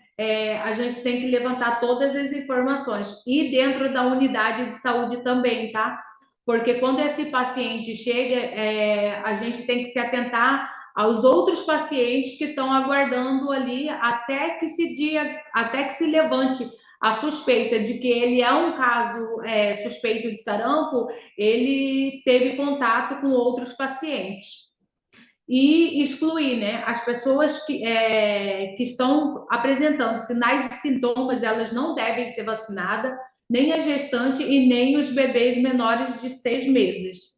A gente tem que levantar todas as informações e dentro da unidade de saúde também, tá? Porque quando esse paciente chega, a gente tem que se atentar aos outros pacientes que estão aguardando ali até que se levante a suspeita de que ele é um caso suspeito de sarampo, ele teve contato com outros pacientes. E excluir, né? As pessoas que estão apresentando sinais e sintomas, elas não devem ser vacinadas, nem a gestante e nem os bebês menores de 6 meses.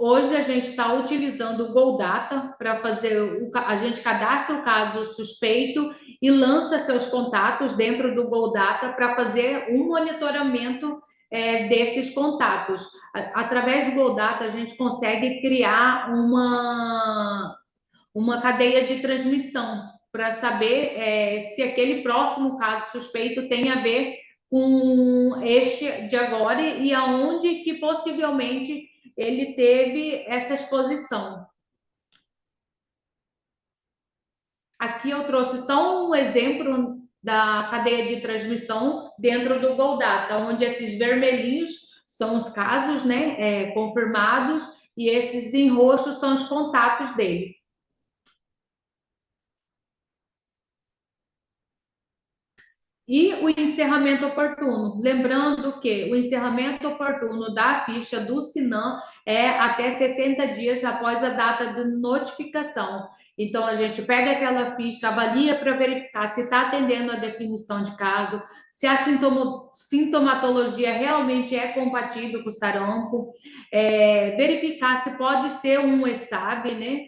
Hoje a gente está utilizando o GoData para fazer, a gente cadastra o caso suspeito e lança seus contatos dentro do GoData para fazer um monitoramento desses contatos. Através do GoData a gente consegue criar uma cadeia de transmissão para saber se aquele próximo caso suspeito tem a ver com este de agora e aonde que possivelmente ele teve essa exposição. Aqui eu trouxe só um exemplo da cadeia de transmissão dentro do GoData, onde esses vermelhinhos são os casos, né, confirmados, e esses em roxo são os contatos dele. E o encerramento oportuno. Lembrando que o encerramento oportuno da ficha do SINAM é até 60 dias após a data de notificação. Então, a gente pega aquela ficha, avalia para verificar se está atendendo a definição de caso, se a sintomatologia realmente é compatível com o sarampo, verificar se pode ser um ESAB, né?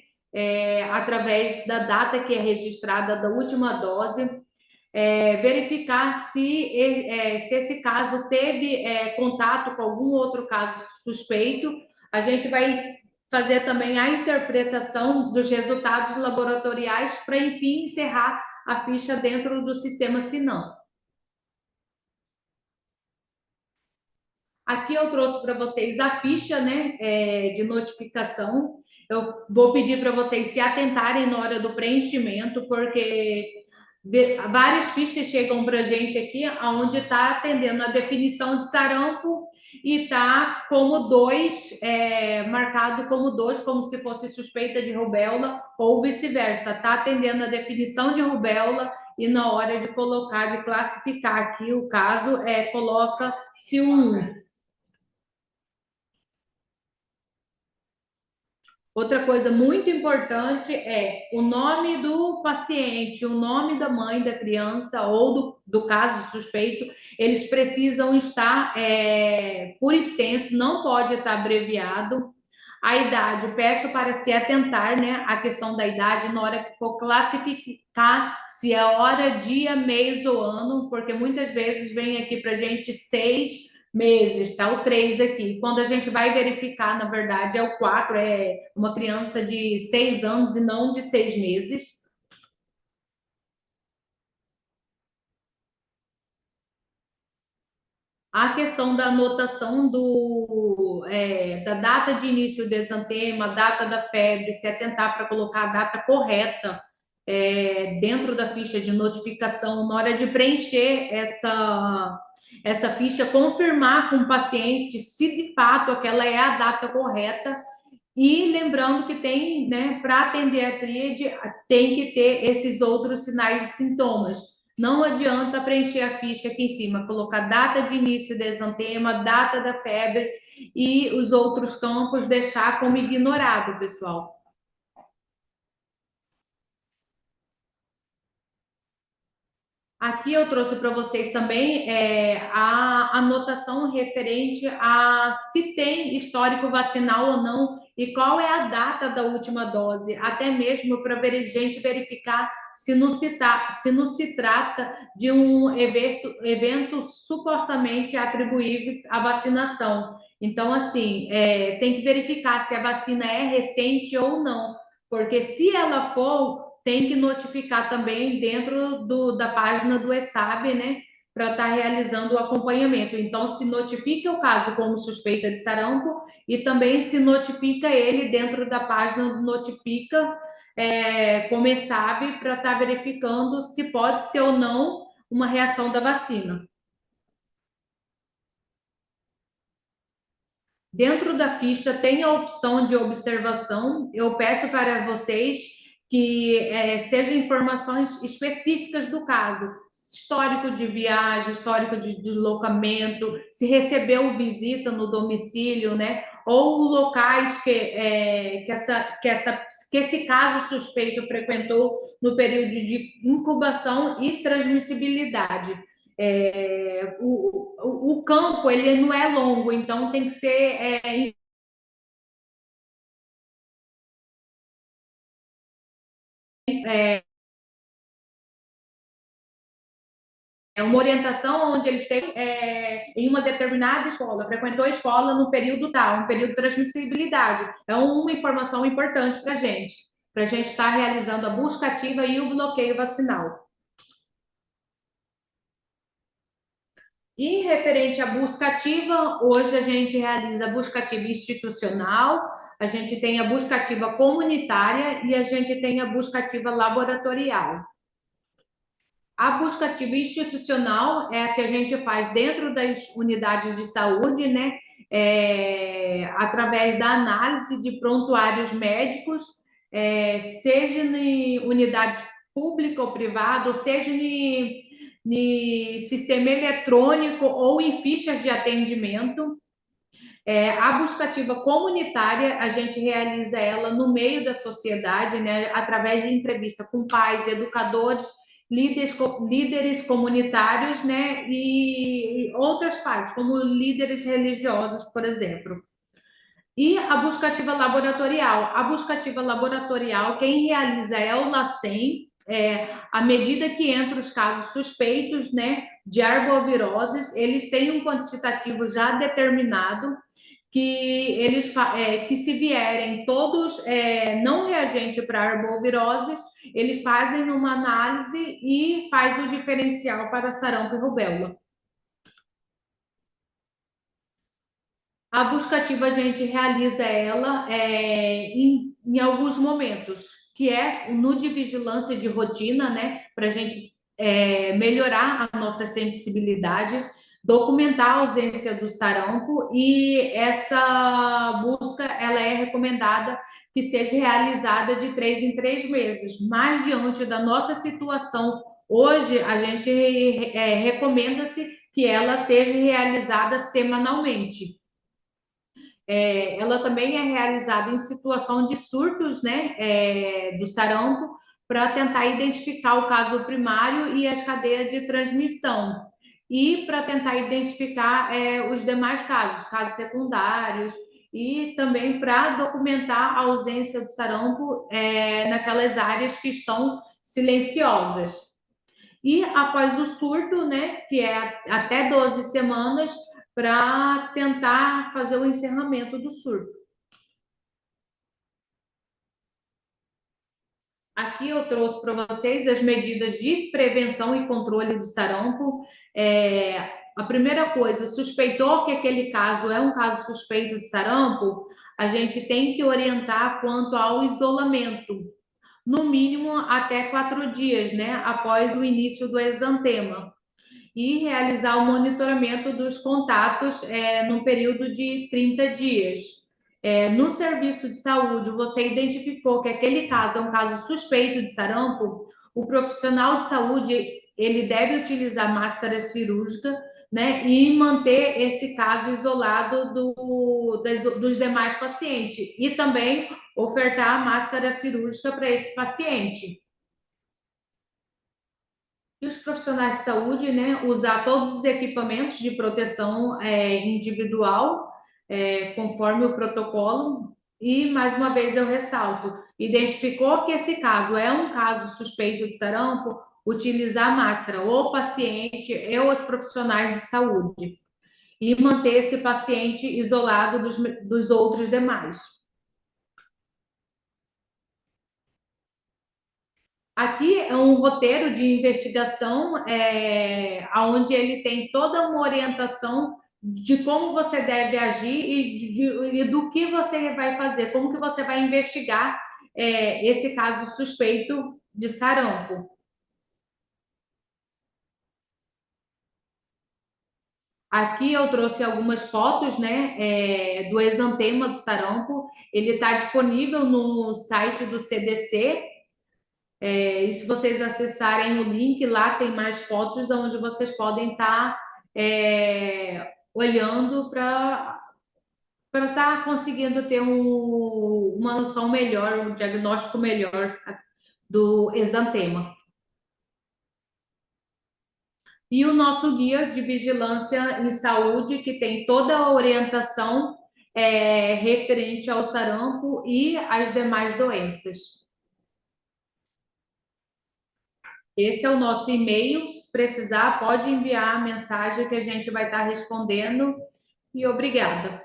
Através da data que é registrada da última dose. Verificar se esse caso teve contato com algum outro caso suspeito. A gente vai fazer também a interpretação dos resultados laboratoriais para, enfim, encerrar a ficha dentro do sistema SINAM. Aqui eu trouxe para vocês a ficha, né, de notificação. Eu vou pedir para vocês se atentarem na hora do preenchimento, porque várias fichas chegam para a gente aqui, onde está atendendo a definição de sarampo e está como 2, marcado como 2, como se fosse suspeita de rubéola ou vice-versa. Está atendendo a definição de rubéola e na hora de colocar, de classificar aqui o caso, coloca-se um 1. Outra coisa muito importante é o nome do paciente, o nome da mãe da criança ou do caso suspeito, eles precisam estar por extenso, não pode estar abreviado. A idade, peço para se atentar, né, à questão da idade na hora que for classificar se é hora, dia, mês ou ano, porque muitas vezes vem aqui para a gente 6 meses, tá o 3 aqui. Quando a gente vai verificar, na verdade, é o 4, é uma criança de 6 anos e não de 6 meses. A questão da anotação da data de início do exantema, data da febre, se atentar para colocar a data correta dentro da ficha de notificação, na hora de preencher essa ficha, confirmar com o paciente se de fato aquela é a data correta. E lembrando que tem, né, para atender a tríade, tem que ter esses outros sinais e sintomas. Não adianta preencher a ficha aqui em cima, colocar data de início do exantema, data da febre e os outros campos deixar como ignorado, pessoal. Aqui eu trouxe para vocês também a anotação referente a se tem histórico vacinal ou não e qual é a data da última dose, até mesmo para a gente verificar se não se trata de um evento supostamente atribuíveis à vacinação. Então, assim, tem que verificar se a vacina é recente ou não, porque se ela for, tem que notificar também dentro da página do ESAB, né, para estar realizando o acompanhamento. Então, se notifica o caso como suspeita de sarampo e também se notifica ele dentro da página do Notifica, como ESAB, para estar verificando se pode ser ou não uma reação da vacina. Dentro da ficha tem a opção de observação. Eu peço para vocês que sejam informações específicas do caso, histórico de viagem, histórico de deslocamento, se recebeu visita no domicílio, né? Ou locais que esse caso suspeito frequentou no período de incubação e transmissibilidade. O campo ele não é longo, então tem que ser uma orientação onde ele esteve em uma determinada escola, frequentou a escola no período tal, um período de transmissibilidade. É uma informação importante para a gente estar realizando a busca ativa e o bloqueio vacinal. E referente à busca ativa, hoje a gente realiza a busca ativa institucional, a gente tem a busca ativa comunitária e a gente tem a busca ativa laboratorial. A busca ativa institucional é a que a gente faz dentro das unidades de saúde, né? Através da análise de prontuários médicos, seja em unidades pública ou privada, seja em sistema eletrônico ou em fichas de atendimento. A busca ativa comunitária, a gente realiza ela no meio da sociedade, né, através de entrevista com pais, educadores, líderes comunitários, né, e outras partes, como líderes religiosos, por exemplo. E a busca ativa laboratorial. A busca ativa laboratorial, quem realiza é o LACEN, à medida que entram os casos suspeitos, né, de arboviroses, eles têm um quantitativo já determinado, que se vierem todos não reagente para arboviroses, eles fazem uma análise e faz o diferencial para sarampo e rubéola. A busca ativa a gente realiza ela em alguns momentos, que é no de vigilância de rotina, né, para a gente melhorar a nossa sensibilidade, documentar a ausência do sarampo, e essa busca ela é recomendada que seja realizada de 3 em 3 meses, mas diante da nossa situação hoje, a gente recomenda-se que ela seja realizada semanalmente. Ela também é realizada em situação de surtos, né, do sarampo, para tentar identificar o caso primário e as cadeias de transmissão, e para tentar identificar os demais casos secundários, e também para documentar a ausência do sarampo naquelas áreas que estão silenciosas. E após o surto, né, que é até 12 semanas, para tentar fazer o encerramento do surto. Aqui eu trouxe para vocês as medidas de prevenção e controle do sarampo. A primeira coisa, suspeitou que aquele caso é um caso suspeito de sarampo, a gente tem que orientar quanto ao isolamento, no mínimo até 4 dias, né, após o início do exantema, e realizar o monitoramento dos contatos no período de 30 dias. No serviço de saúde, você identificou que aquele caso é um caso suspeito de sarampo, o profissional de saúde ele deve utilizar máscara cirúrgica, né, e manter esse caso isolado dos demais pacientes, e também ofertar a máscara cirúrgica para esse paciente. E os profissionais de saúde, né, usar todos os equipamentos de proteção individual, conforme o protocolo. E, mais uma vez, eu ressalto, identificou que esse caso é um caso suspeito de sarampo, utilizar máscara, o paciente e os profissionais de saúde, e manter esse paciente isolado dos outros demais. Aqui é um roteiro de investigação, onde ele tem toda uma orientação de como você deve agir e do que você vai fazer, como que você vai investigar esse caso suspeito de sarampo. Aqui eu trouxe algumas fotos, né, do exantema do sarampo. Ele está disponível no site do CDC. E se vocês acessarem o link, lá tem mais fotos onde vocês podem estar olhando para estar conseguindo ter uma noção melhor, um diagnóstico melhor do exantema. E o nosso guia de vigilância em saúde, que tem toda a orientação referente ao sarampo e às demais doenças. Esse é o nosso e-mail. Se precisar, pode enviar a mensagem que a gente vai estar respondendo. E obrigada.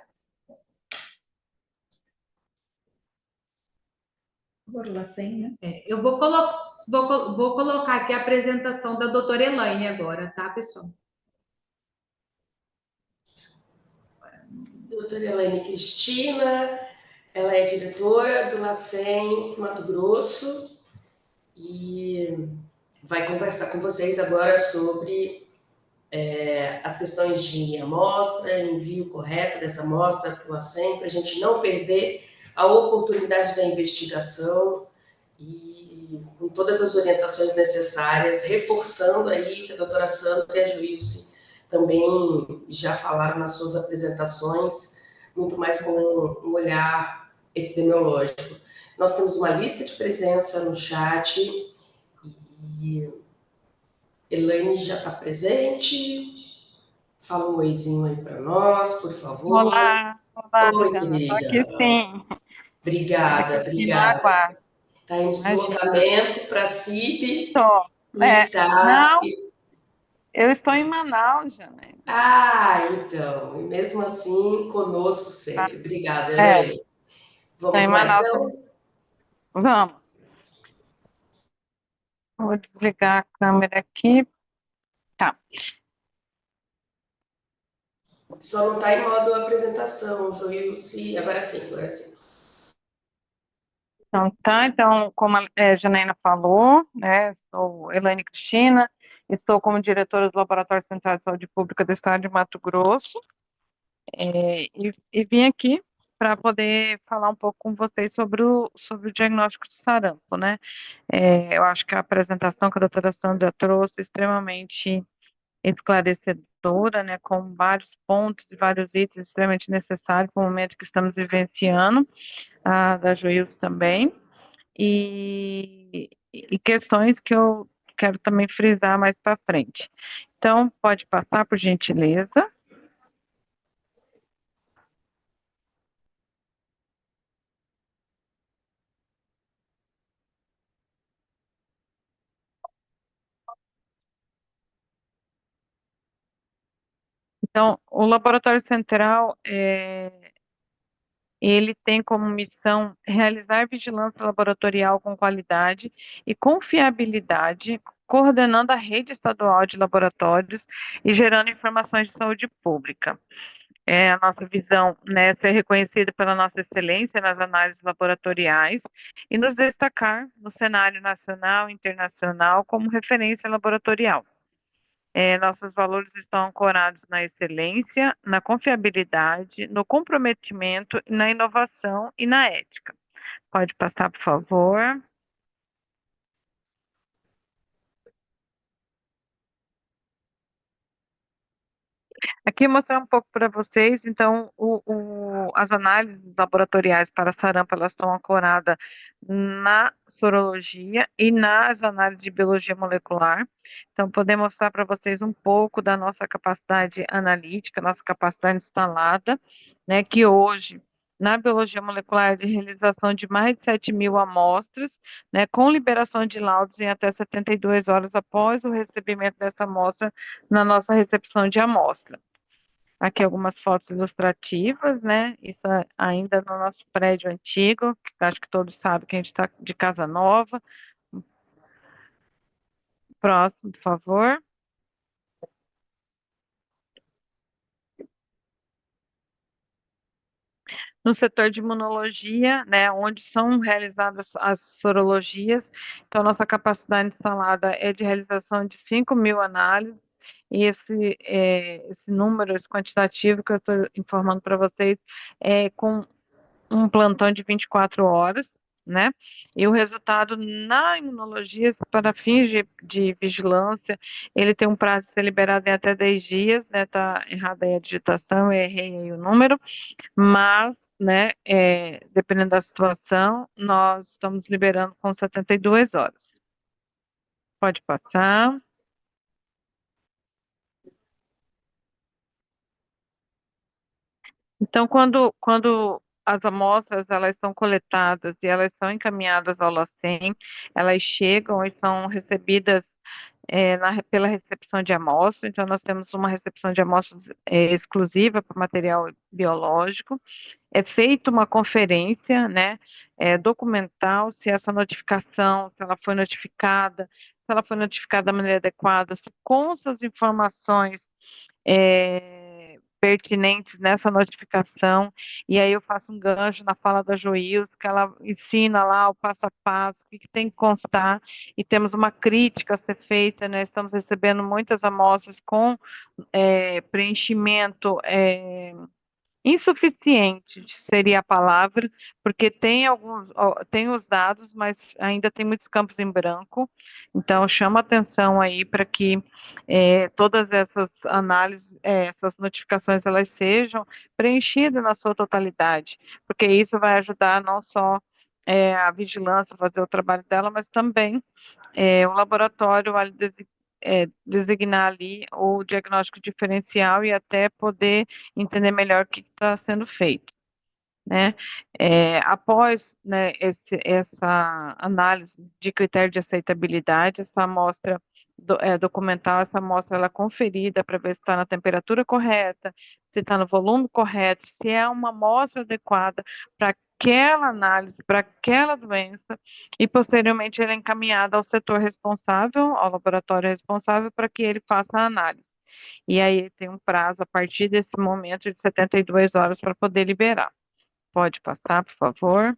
Agora o LACEN, né? Eu vou colocar aqui a apresentação da doutora Elaine agora, tá, pessoal? Doutora Elaine Cristina, ela é diretora do LACEN Mato Grosso e vai conversar com vocês agora sobre as questões de amostra, envio correto dessa amostra para o LACEN, para a gente não perder a oportunidade da investigação e com todas as orientações necessárias, reforçando aí que a doutora Sandra e a Joilce também já falaram nas suas apresentações, muito mais com um olhar epidemiológico. Nós temos uma lista de presença no chat e Elaine já está presente. Fala um oizinho aí para nós, por favor. Olá, Oi, Jana, estou querida. aqui sim. Obrigada, Aqui no obrigada. aguardo. Está em deslocamento para CIP Estou. e tá. Não, eu estou em Manaus, Jana. Então, e mesmo assim, conosco sempre. Obrigada, É, Elaine. estou Vamos em lá, Manaus. então? Vamos. Vou desligar a câmera aqui. Tá. Só não está em modo apresentação, Joilce. Agora sim, agora sim. Então, tá. Então, como a Janaína falou, né, sou Elaine Cristina, estou como diretora do Laboratório Central de Saúde Pública do Estado de Mato Grosso, e vim aqui para poder falar um pouco com vocês sobre o diagnóstico de sarampo, né? Eu acho que a apresentação que a doutora Sandra trouxe é extremamente esclarecedora, né, com vários pontos e vários itens extremamente necessários para o momento que estamos vivenciando, a da Joilson também, e questões que eu quero também frisar mais para frente. Então, pode passar, por gentileza. Então, o Laboratório Central, ele tem como missão realizar vigilância laboratorial com qualidade e confiabilidade, coordenando a rede estadual de laboratórios e gerando informações de saúde pública. A nossa visão, né, ser reconhecida pela nossa excelência nas análises laboratoriais e nos destacar no cenário nacional e internacional como referência laboratorial. Nossos valores estão ancorados na excelência, na confiabilidade, no comprometimento, na inovação e na ética. Pode passar, por favor. Aqui mostrar um pouco para vocês, então, as análises laboratoriais para sarampo, elas estão ancoradas na sorologia e nas análises de biologia molecular. Então, poder mostrar para vocês um pouco da nossa capacidade analítica, nossa capacidade instalada, né, que hoje, na biologia molecular, é de realização de mais de 7.000 amostras, né, com liberação de laudos em até 72 horas após o recebimento dessa amostra na nossa recepção de amostra. Aqui algumas fotos ilustrativas, né? Isso ainda no nosso prédio antigo, que acho que todos sabem que a gente está de casa nova. Próximo, por favor. No setor de imunologia, né, onde são realizadas as sorologias, então nossa capacidade instalada é de realização de 5.000 análises, e esse número, esse quantitativo que eu estou informando para vocês, é com um plantão de 24 horas, né? E o resultado na imunologia, para fins de vigilância, ele tem um prazo de ser liberado em até 10 dias, né? Tá errada aí a digitação, eu errei aí o número, mas, né, dependendo da situação, nós estamos liberando com 72 horas. Pode passar. Então, quando as amostras elas são coletadas e elas são encaminhadas ao LACEN, elas chegam e são recebidas pela recepção de amostras. Então, nós temos uma recepção de amostras exclusiva para material biológico. É feita uma conferência, né, documental, se essa notificação, se ela foi notificada, se ela foi notificada da maneira adequada, se consta as informações pertinentes nessa notificação, e aí eu faço um gancho na fala da Joils, que ela ensina lá o passo a passo, o que tem que constar, e temos uma crítica a ser feita, né? Estamos recebendo muitas amostras com preenchimento insuficiente seria a palavra, porque tem os dados, mas ainda tem muitos campos em branco. Então chama atenção aí para que todas essas análises, essas notificações, elas sejam preenchidas na sua totalidade, porque isso vai ajudar não só a vigilância a fazer o trabalho dela, mas também o laboratório vai designar ali o diagnóstico diferencial e até poder entender melhor o que está sendo feito, né? Após, né, essa análise de critério de aceitabilidade, essa amostra documental, essa amostra ela é conferida para ver se está na temperatura correta, se está no volume correto, se é uma amostra adequada para aquela análise, para aquela doença, e posteriormente ela é encaminhada ao setor responsável, ao laboratório responsável, para que ele faça a análise. E aí tem um prazo a partir desse momento de 72 horas para poder liberar. Pode passar, por favor.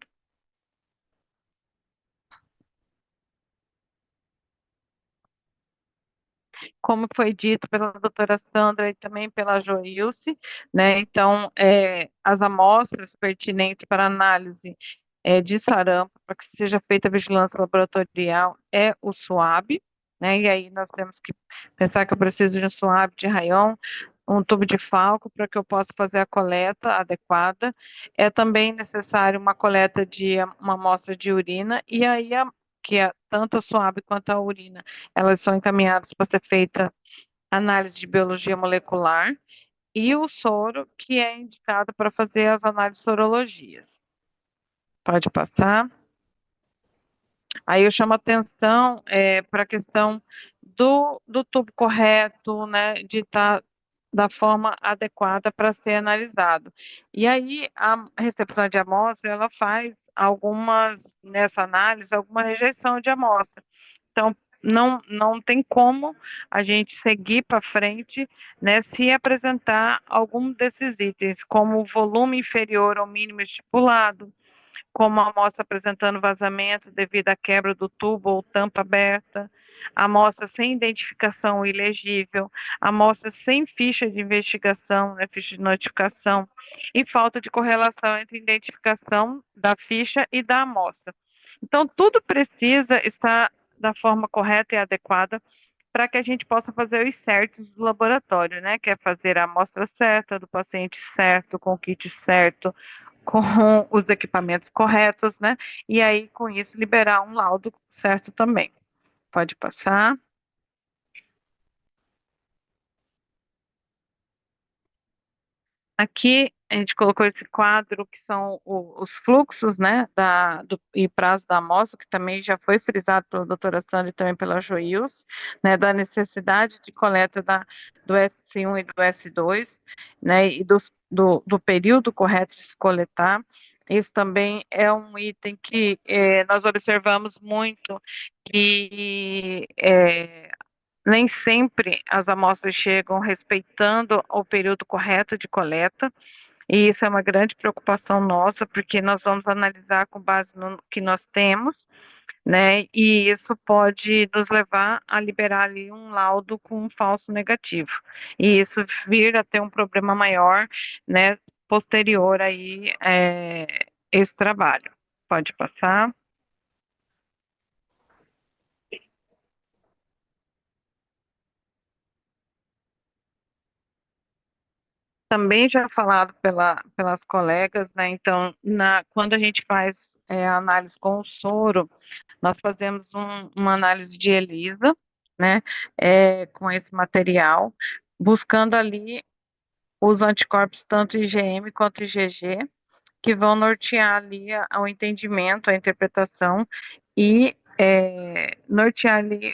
Como foi dito pela doutora Sandra e também pela Joilce, né? Então, as amostras pertinentes para análise de sarampo, para que seja feita a vigilância laboratorial, é o SUAB, né? E aí nós temos que pensar que eu preciso de um SUAB de rayon, um tubo de falco para que eu possa fazer a coleta adequada. É também necessário uma coleta de uma amostra de urina, e aí tanto a SUAB quanto a urina, elas são encaminhadas para ser feita análise de biologia molecular, e o soro, que é indicado para fazer as análises sorologias. Pode passar. Aí eu chamo atenção para a questão do tubo correto, né, de estar da forma adequada para ser analisado. E aí a recepção de amostra, ela faz nessa análise, alguma rejeição de amostra. Então, não tem como a gente seguir para frente, né, se apresentar algum desses itens, como volume inferior ao mínimo estipulado, como a amostra apresentando vazamento devido à quebra do tubo ou tampa aberta, amostra sem identificação ilegível, amostra sem ficha de investigação, né, ficha de notificação, e falta de correlação entre identificação da ficha e da amostra. Então, tudo precisa estar da forma correta e adequada para que a gente possa fazer os certos do laboratório, né? Que é fazer a amostra certa, do paciente certo, com o kit certo, com os equipamentos corretos, né? E aí, com isso, liberar um laudo certo também. Pode passar. Aqui a gente colocou esse quadro que são os fluxos, né, e prazo da amostra, que também já foi frisado pela doutora Sandra e também pela Joils, né, da necessidade de coleta do S1 e do S2, né, e do período correto de se coletar. Isso também é um item que nós observamos muito que nem sempre as amostras chegam respeitando o período correto de coleta, e isso é uma grande preocupação nossa, porque nós vamos analisar com base no que nós temos, né? E isso pode nos levar a liberar ali um laudo com um falso negativo. E isso vir a ter um problema maior, né? Posterior aí, esse trabalho. Pode passar. Também já falado pelas colegas, né? Então, quando a gente faz a análise com o soro, nós fazemos uma análise de ELISA, né? Com esse material, buscando ali os anticorpos, tanto IgM quanto IgG, que vão nortear ali o entendimento, a interpretação e nortear ali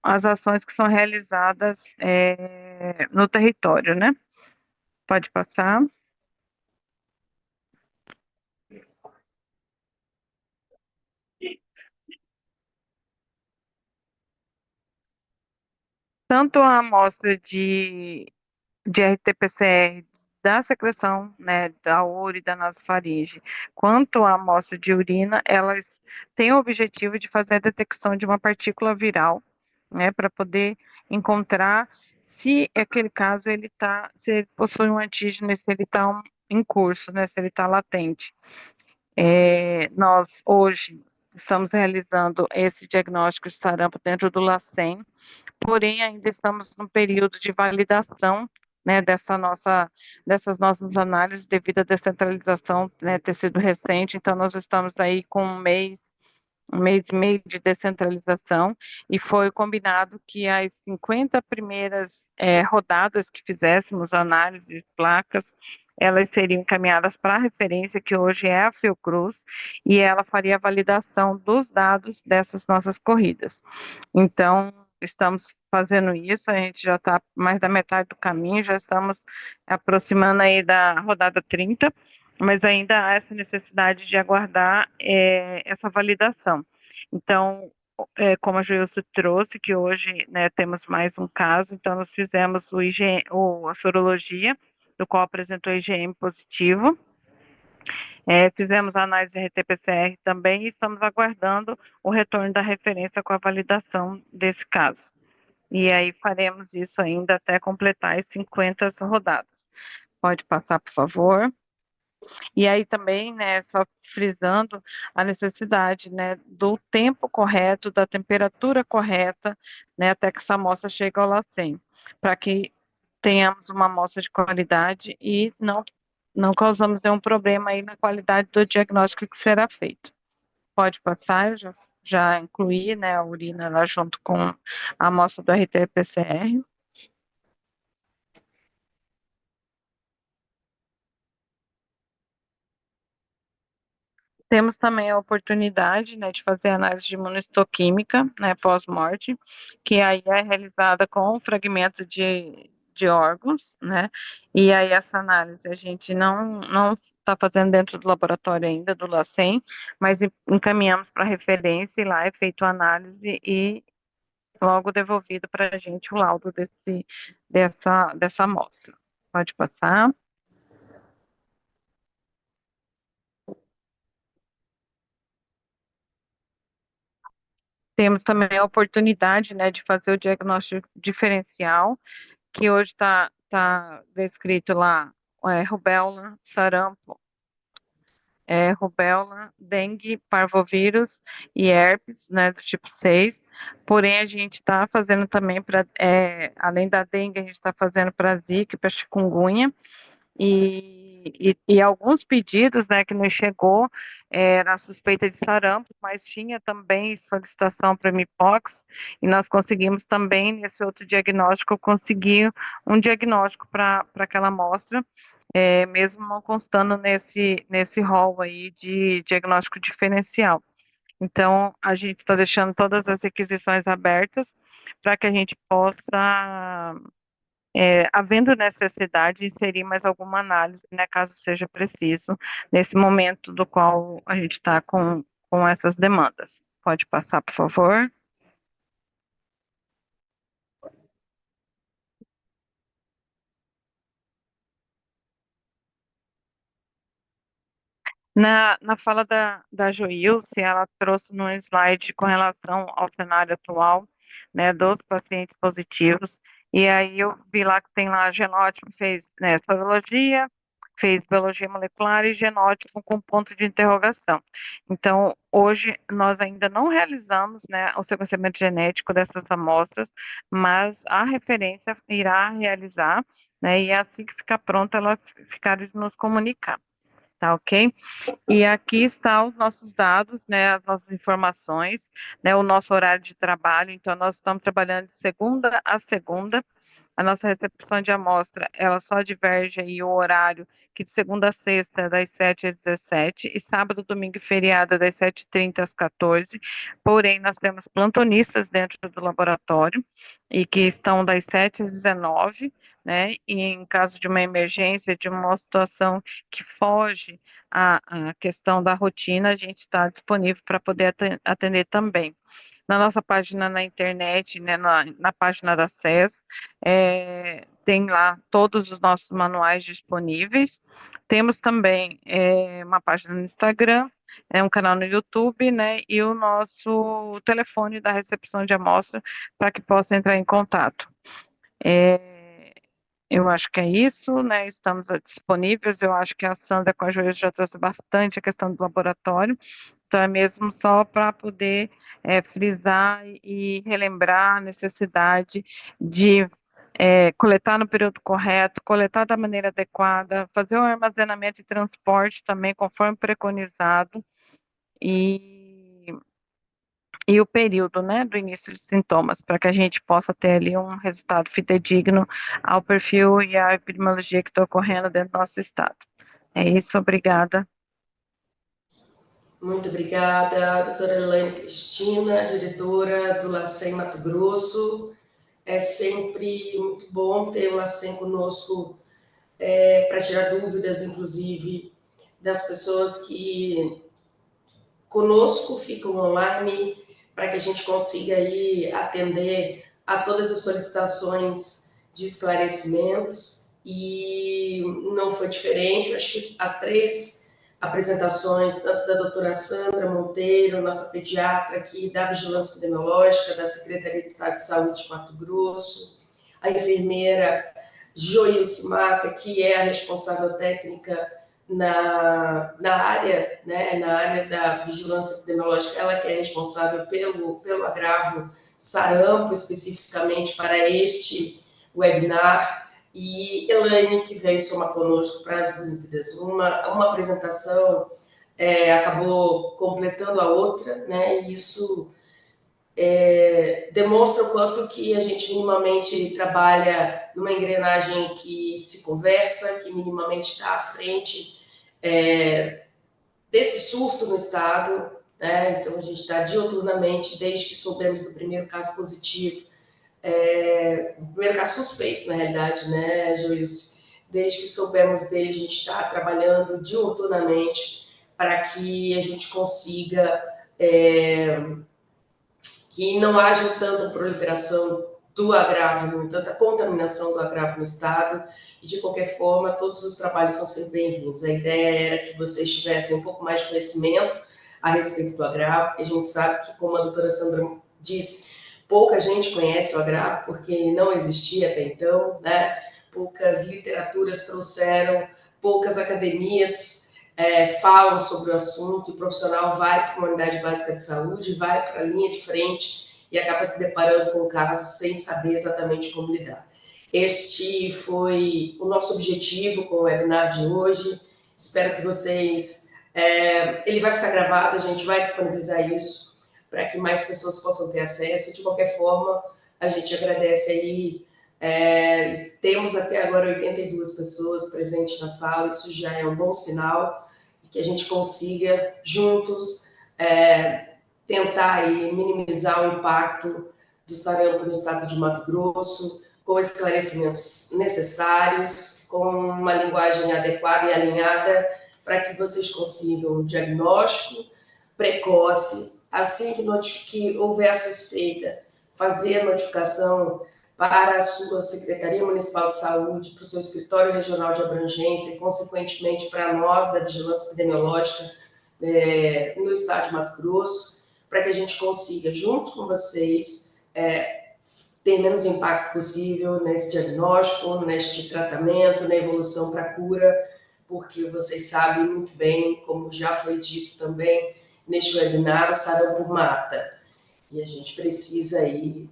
as ações que são realizadas no território, né? Pode passar. Tanto a amostra de RT-PCR da secreção, né, da ouro e da nasofaringe, quanto a amostra de urina, elas têm o objetivo de fazer a detecção de uma partícula viral, né, para poder encontrar se aquele caso se ele possui um antígeno, se ele está em curso, né, se ele está latente. Nós hoje estamos realizando esse diagnóstico de sarampo dentro do LACEN, porém ainda estamos no período de validação, né, dessas nossas análises devido à descentralização, né, ter sido recente, então nós estamos aí com um mês e meio de descentralização, e foi combinado que as 50 primeiras rodadas que fizéssemos, análise de placas, elas seriam encaminhadas para a referência, que hoje é a Fiocruz, e ela faria a validação dos dados dessas nossas corridas. Então, estamos fazendo isso, a gente já está mais da metade do caminho, já estamos aproximando aí da rodada 30, mas ainda há essa necessidade de aguardar essa validação. Então, como a Joilson trouxe, que hoje, né, temos mais um caso, então nós fizemos a sorologia, do qual apresentou IgM positivo, fizemos a análise RT-PCR também e estamos aguardando o retorno da referência com a validação desse caso. E aí faremos isso ainda até completar as 50 rodadas. Pode passar, por favor. E aí também, né, só frisando a necessidade, né, do tempo correto, da temperatura correta, né, até que essa amostra chegue ao LACEN, para que tenhamos uma amostra de qualidade e não causamos nenhum problema aí na qualidade do diagnóstico que será feito. Pode passar, eu já incluí, né, a urina lá junto com a amostra do RT-PCR. Temos também a oportunidade, né, de fazer análise de imunohistoquímica, né, pós-morte, que aí é realizada com fragmento de órgãos, né, e aí essa análise a gente não está fazendo dentro do laboratório ainda, do LACEN, mas encaminhamos para referência e lá é feita a análise e logo devolvido para a gente o laudo dessa amostra. Pode passar. Temos também a oportunidade, né, de fazer o diagnóstico diferencial, que hoje está descrito lá, rubéola, sarampo, rubéola, dengue, parvovírus e herpes, né, do tipo 6, porém a gente está fazendo também para, além da dengue, a gente está fazendo para zika e para chikungunya, e alguns pedidos, né, que nos chegou na suspeita de sarampo, mas tinha também solicitação para mpox, e nós conseguimos também, nesse outro diagnóstico, conseguir um diagnóstico para aquela amostra, mesmo não constando nesse rol aí de diagnóstico diferencial. Então, a gente está deixando todas as requisições abertas para que a gente possa, havendo necessidade, inserir mais alguma análise, né, caso seja preciso, nesse momento do qual a gente está com essas demandas. Pode passar, por favor. Na fala da Joilce, ela trouxe no slide com relação ao cenário atual, né, dos pacientes positivos, e aí eu vi lá que tem lá genótipo, fez, né, sorologia, fez biologia molecular e genótipo com ponto de interrogação. Então, hoje nós ainda não realizamos, né, o sequenciamento genético dessas amostras, mas a referência irá realizar, né, e assim que ficar pronta, ela ficar de nos comunicar. Tá, ok? E aqui estão os nossos dados, né, as nossas informações, né, o nosso horário de trabalho. Então, nós estamos trabalhando de segunda a segunda. A nossa recepção de amostra, ela só diverge aí o horário, que de segunda a sexta, das 7 às 17, e sábado, domingo e feriado, das 7h30 às 14. Porém, nós temos plantonistas dentro do laboratório, e que estão das 7 às 19, né, e em caso de uma emergência, de uma situação que foge à questão da rotina, a gente está disponível para poder atender também. Na nossa página na internet, né, na página da SES, tem lá todos os nossos manuais disponíveis. Temos também uma página no Instagram, um canal no YouTube, né, e o nosso telefone da recepção de amostra para que possa entrar em contato. Eu acho que é isso, né? Estamos disponíveis. Eu acho que a Sandra com a Joelho já trouxe bastante a questão do laboratório. Então, é mesmo só para poder frisar e relembrar a necessidade de coletar no período correto, coletar da maneira adequada, fazer o armazenamento e transporte também conforme preconizado, e o período, né, do início de sintomas, para que a gente possa ter ali um resultado fidedigno ao perfil e à epidemiologia que está ocorrendo dentro do nosso estado. É isso, obrigada. Muito obrigada, doutora Elaine Cristina, diretora do LACEN Mato Grosso. É sempre muito bom ter o LACEN conosco para tirar dúvidas, inclusive, das pessoas que conosco ficam online, para que a gente consiga aí atender a todas as solicitações de esclarecimentos, e não foi diferente. Eu acho que as 3 apresentações, tanto da doutora Sandra Monteiro, nossa pediatra aqui da Vigilância Epidemiológica, da Secretaria de Estado de Saúde de Mato Grosso, a enfermeira Joilce Mata, que é a responsável técnica na área, né, na área da vigilância epidemiológica, ela que é responsável pelo agravo sarampo, especificamente para este webinar, e Elaine, que veio somar conosco para as dúvidas. Uma apresentação acabou completando a outra, né, e isso demonstra o quanto que a gente minimamente trabalha numa engrenagem que se conversa, que minimamente está à frente desse surto no estado, né? Então a gente está diuturnamente, desde que soubemos do primeiro caso positivo, o primeiro caso suspeito, na realidade, né, Joilce? Desde que soubemos dele, a gente está trabalhando diuturnamente para que a gente consiga que não haja tanta proliferação do agravo, tanta contaminação do agravo no estado, e de qualquer forma, todos os trabalhos são sempre bem-vindos. A ideia era que vocês tivessem um pouco mais de conhecimento a respeito do agravo, porque a gente sabe que, como a doutora Sandra disse, pouca gente conhece o agravo, porque ele não existia até então, né? Poucas literaturas trouxeram, poucas academias falam sobre o assunto, e o profissional vai para uma unidade básica de saúde, vai para a linha de frente e acaba se deparando com casos sem saber exatamente como lidar. Este foi o nosso objetivo com o webinar de hoje. Espero que vocês... ele vai ficar gravado, a gente vai disponibilizar isso para que mais pessoas possam ter acesso. De qualquer forma, a gente agradece aí. Temos até agora 82 pessoas presentes na sala, isso já é um bom sinal, que a gente consiga juntos tentar aí minimizar o impacto do sarampo no estado de Mato Grosso, com esclarecimentos necessários, com uma linguagem adequada e alinhada, para que vocês consigam o diagnóstico precoce, assim que houver a suspeita, fazer a notificação para a sua Secretaria Municipal de Saúde, para o seu escritório regional de abrangência e, consequentemente, para nós da Vigilância Epidemiológica no estado de Mato Grosso, para que a gente consiga, juntos com vocês, ter menos impacto possível nesse diagnóstico, neste tratamento, na evolução para a cura, porque vocês sabem muito bem, como já foi dito também neste webinar, o sarampo mata. E a gente precisa aí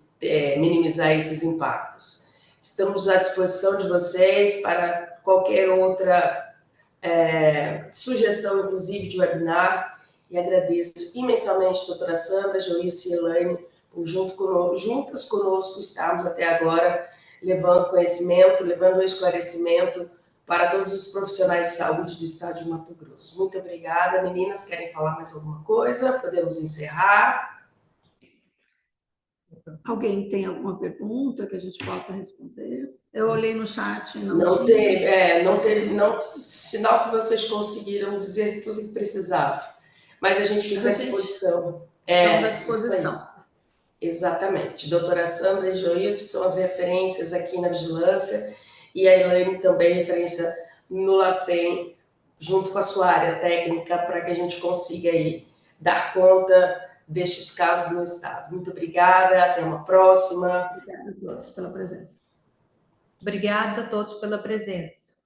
minimizar esses impactos. Estamos à disposição de vocês para qualquer outra sugestão, inclusive, de webinar, e agradeço imensamente a doutora Sandra, Joilce e Elaine, por juntas conosco estarmos até agora levando conhecimento, levando esclarecimento para todos os profissionais de saúde do estado de Mato Grosso. Muito obrigada. Meninas, querem falar mais alguma coisa? Podemos encerrar? Alguém tem alguma pergunta que a gente possa responder? Eu olhei no chat e não teve sinal que vocês conseguiram dizer tudo que precisava, mas a gente fica à disposição. Estamos à disposição. Exatamente. Doutora Sandra e Joilce são as referências aqui na vigilância, e a Elaine também referência no LACEN, junto com a sua área técnica, para que a gente consiga aí dar conta destes casos no estado. Muito obrigada, até uma próxima. Obrigada a todos pela presença. Obrigada a todos pela presença.